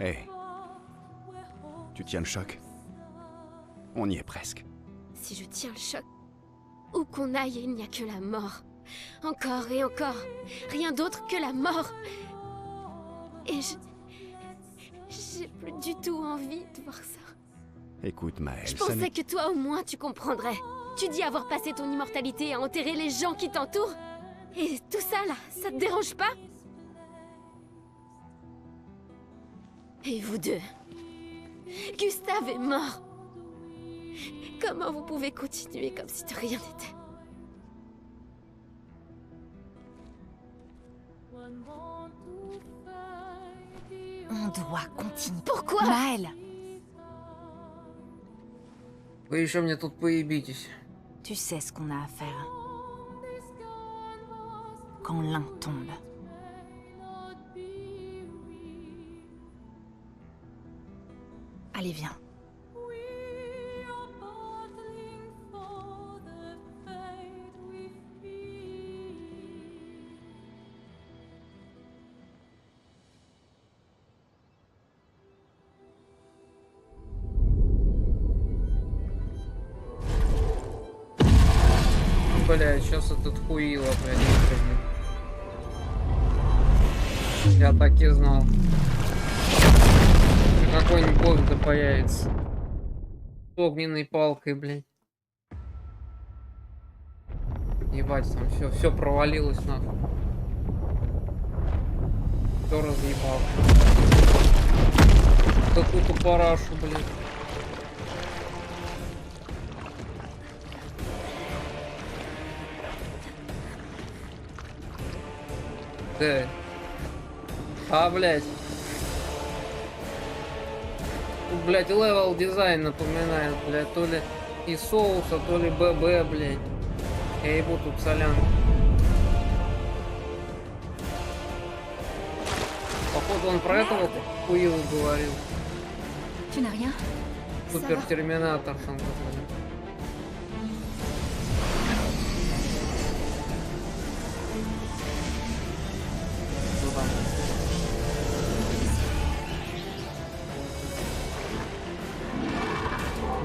Hé. Tu tiens le choc? On y est presque. Si je tiens le choc, où qu'on aille, il n'y a que la mort. Encore et encore. Rien d'autre que la mort. Et j'ai plus du tout envie de voir ça. Écoute, Maëlle, Je ça pensais que toi au moins tu comprendrais. Tu dis avoir passé ton immortalité à enterrer les gens qui t'entourent. Et tout ça là, ça te dérange pas? Et vous deux? Gustave est mort. Comment vous pouvez continuer comme si de rien n'était? On doit continuer. Pourquoi? Maëlle, Вы еще мне тут поебитесь. tu sais ce qu'on a à faire. Quand l'un tombe. Allez, viens. Блядь, сейчас этот хуило, блядь, выпрыгнет. Я так и знал. Какой-нибудь бог да появится. С огненной палкой, блядь. Ебать, там все провалилось нахуй. Все разъебал. Какую-то парашу, блядь. Да. А, блядь. Тут, блядь, левел дизайн напоминает, блядь, то ли из соуса, то ли ББ, блядь. Я ебу тут солянку. Походу он про этого хуилу говорил. Tu n'as rien? Супер терминатор там какой-то. Что там?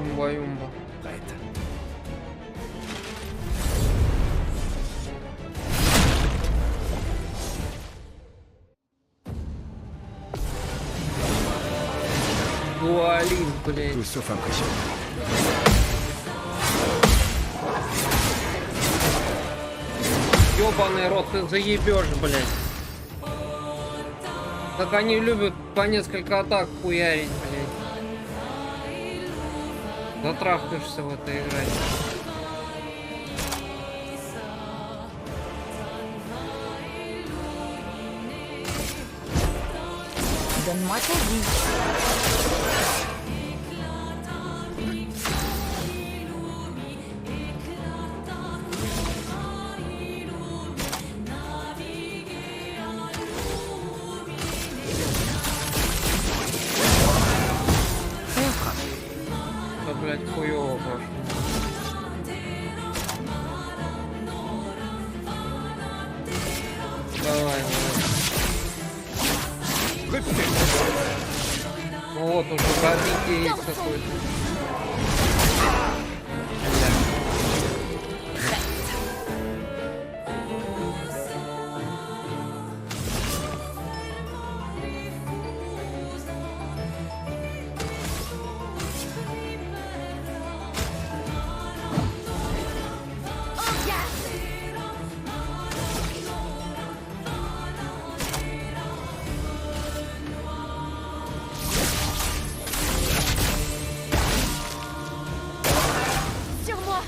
Юмба-юмба. Prête. Дуалин, блядь. Tout sauf impressionnant. Ёбаный рот, ты заебешь, блядь. Как они любят по несколько атак хуярить, блядь. Затрахаешься в этой игре. Donne-moi ta vie. блядь, хуёво пошло. Давай, давай. Ну вот уже пробитие есть какое-то. Sur moi.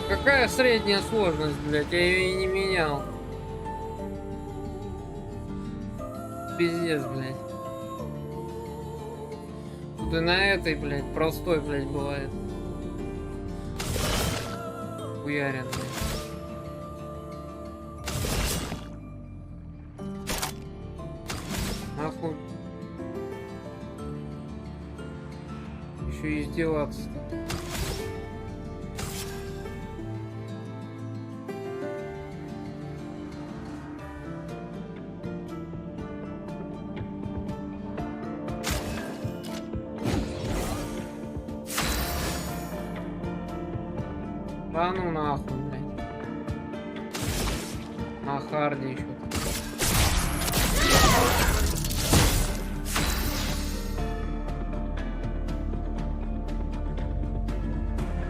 Какая средняя сложность, блядь? Я ее и не менял. Пиздец, блядь. Тут и на этой, блядь, простой, блядь, бывает. Хуярен, блядь. Нахуй. Еще издеваться. Да ну нахуй, блядь. На харде еще.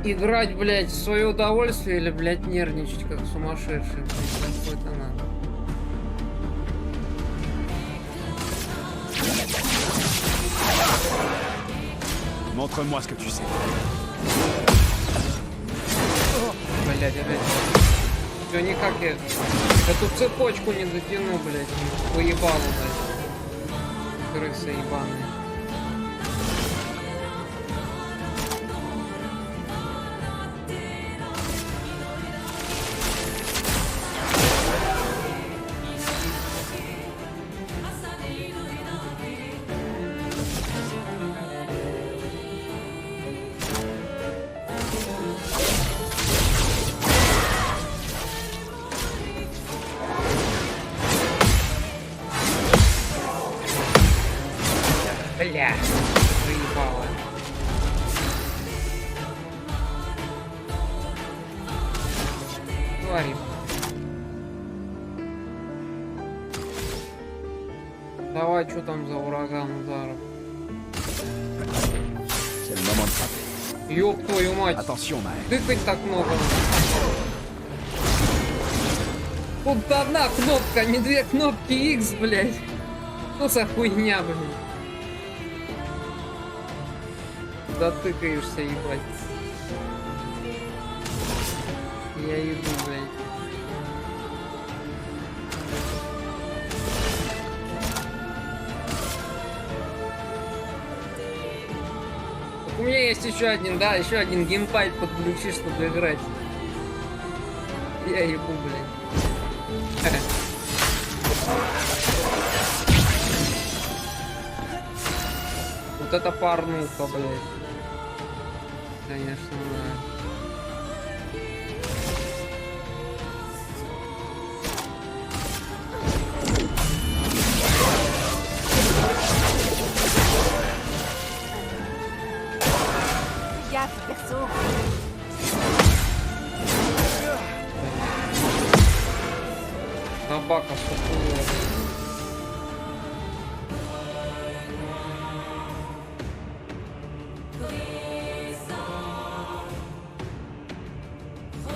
Играть, блядь, в свое удовольствие или, блядь, нервничать как сумасшедший, блядь, какой-то надо. Montre-moi ce que tu sais. Блядь, опять. Все никак я эту цепочку не дотяну, блядь. Поебало, блядь. Крысы ебаные. Бля, заебало. Твари. Давай, что там за ураган ударов? C'est le moment de frapper. Ёб твою мать. Attention, Maël. Тыкать так много. Тут одна кнопка, а не две кнопки X, блядь. Что за хуйня, блядь? Дотыкаешься, ебать. Я иду, блядь. Так у меня есть еще один, да, еще один геймпад подключи, чтобы играть. Я ебу, блядь. Вот это порнуха, блядь. Конечно, да. Gaffe, perso. Собака сухая.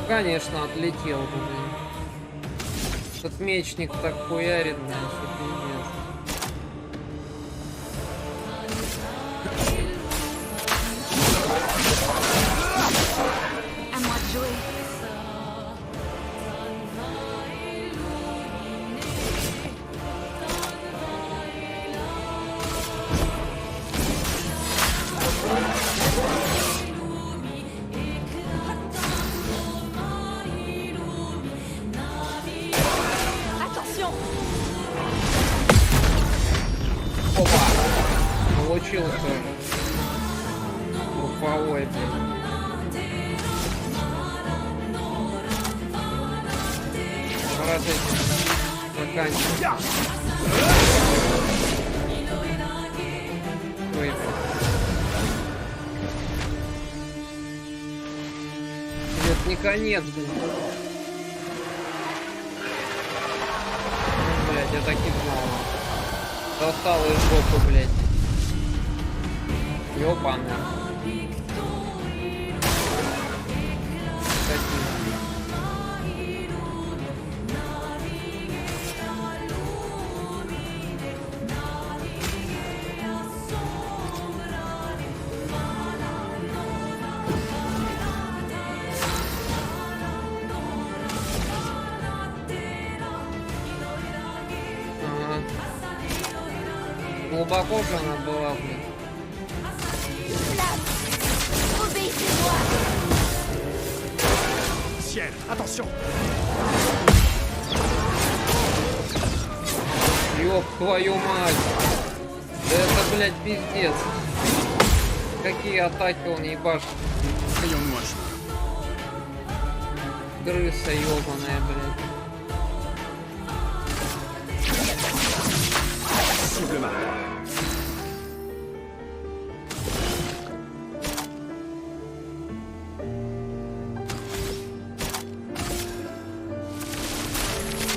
Конечно, отлетел, блин. Этот мечник так хуярит, блин, что пиздец. À moi de jouer. Attention! Опа! Получился. Групповой, блин. Пора с этим заканчивать. Ой, это не конец, блин. Блять, я так и знал. Достал из жопы, блять. Ёпана. Глубоко же она была, блин. Ciel, attention! Ёб твою мать. Да это, блядь, пиздец. Какие атаки он ебашит. Ayons-nous un jour. Крыса ёбаная, блядь. Cible marquée.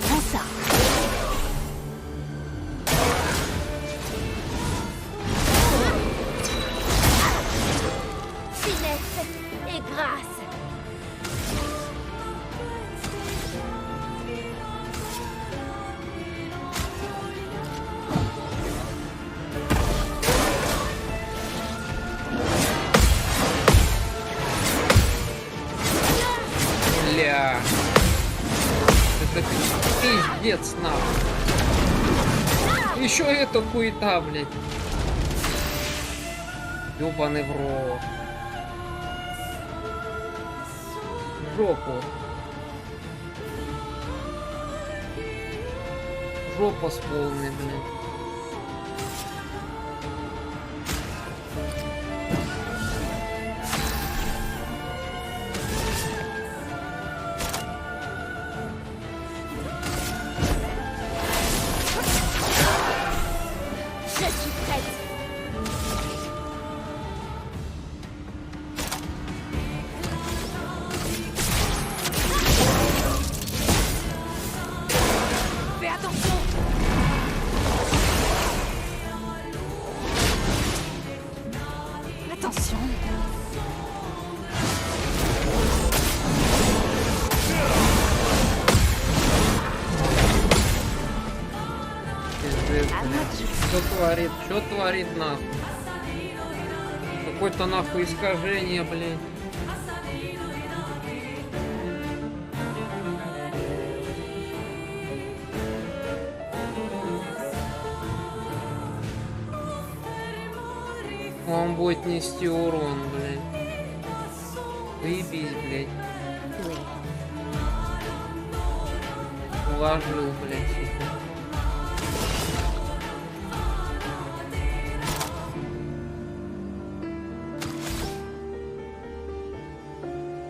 Prends ça. Finesse et grâce. Бля. Это пиздец, нахуй. Еще это хуета, блядь. Ёбаный в рот. В жопу. Жопа с полной, блядь. Je suis prête. Fais attention! Attention! Пиздец, À moi блядь. de jouer. Что творит нахуй? Какое-то нахуй искажение, блядь. Он будет нести урон, блядь. Выебись, блядь. Oui. Уложил, блядь, сука.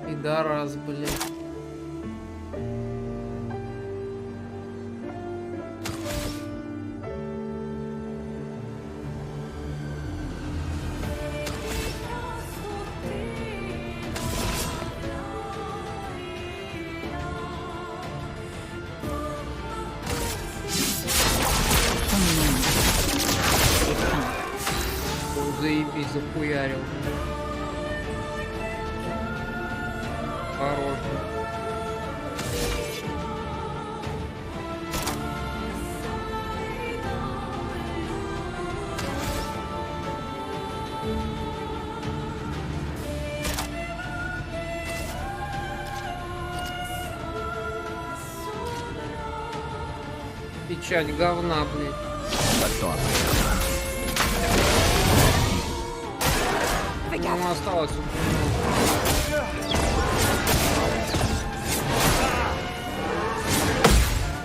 Пидорас, блядь. Заебись, захуярил. Хороший. Печать говна, блядь. Pas de temps à perdre. Ну, осталось.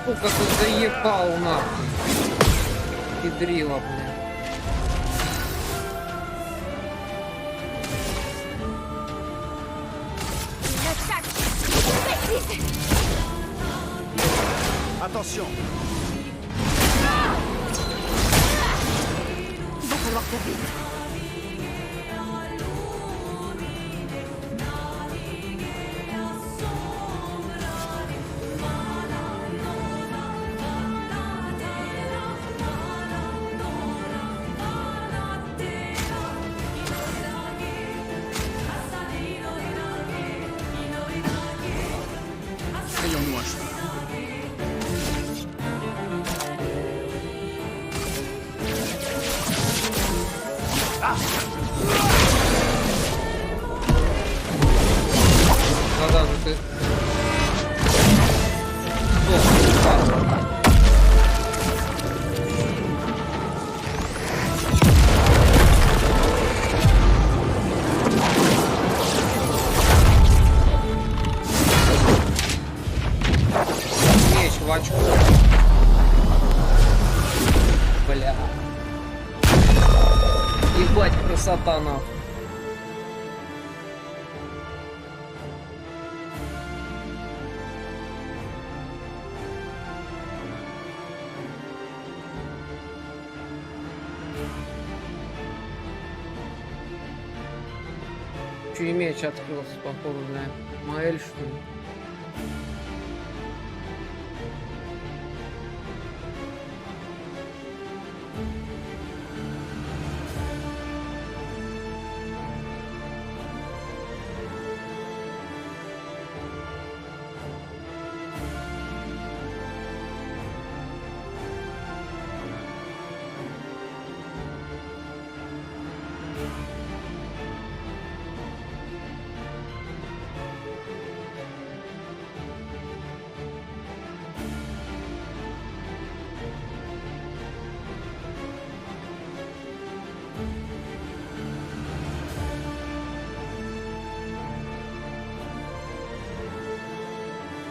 Сука, ты заебал нахуй. Педрила, блядь. Attention! Il va falloir faire vite. Ayons-nous un chemin. Да-да, ну ты... О, меч в очко. Бля. Ебать, красота нахуй. Чё и меч открылся, походу, да? Маэль, что ли?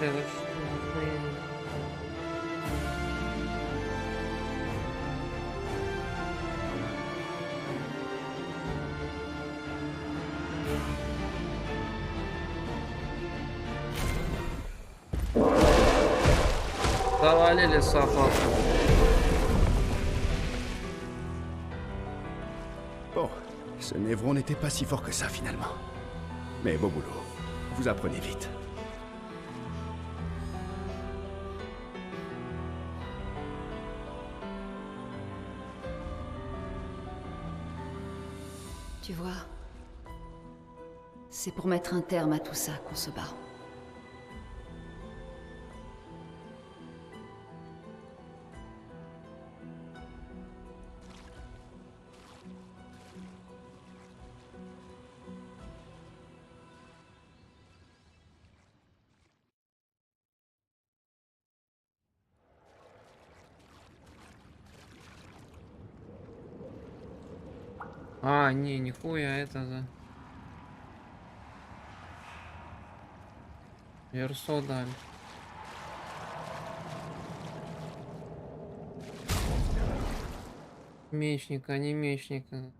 Это что за хуйня? Завалили собаку. Bon, ce Névron n'était pas si fort que ça finalement. Mais beau boulot. Vous apprenez vite. Tu vois, c'est pour mettre un terme à tout ça qu'on se bat. А, не, нихуя, это за... Версо дали. Мечника, не мечника.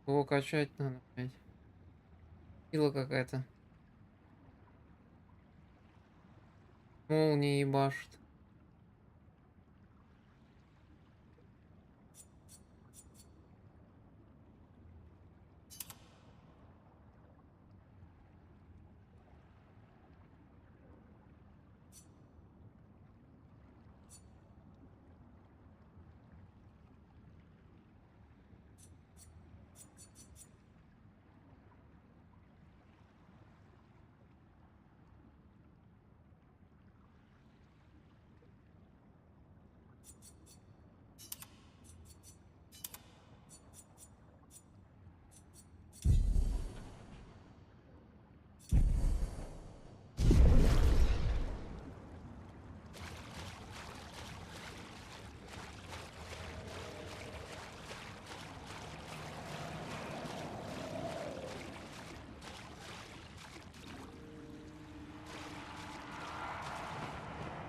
Его качать надо, блядь. Сила какая-то. Молнии ебашит.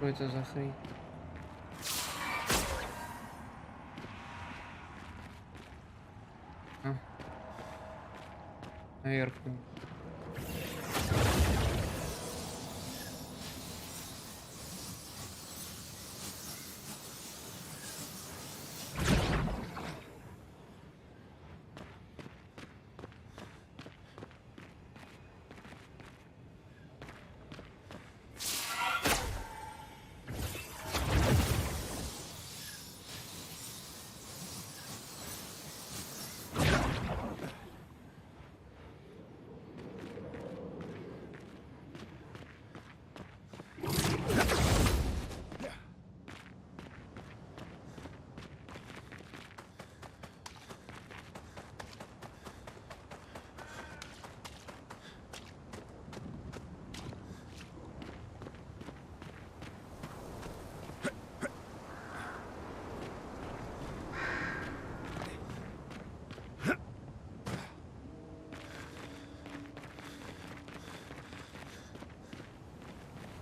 это за хрень? А. Наверх.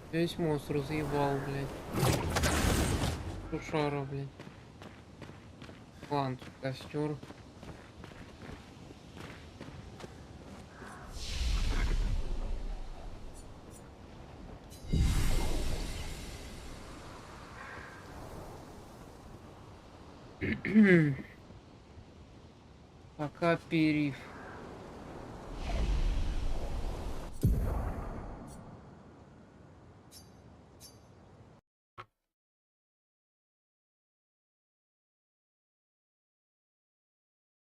Весь монстр заебал, блядь. Сушара, блядь. Ладно, тут костер. Пока периф.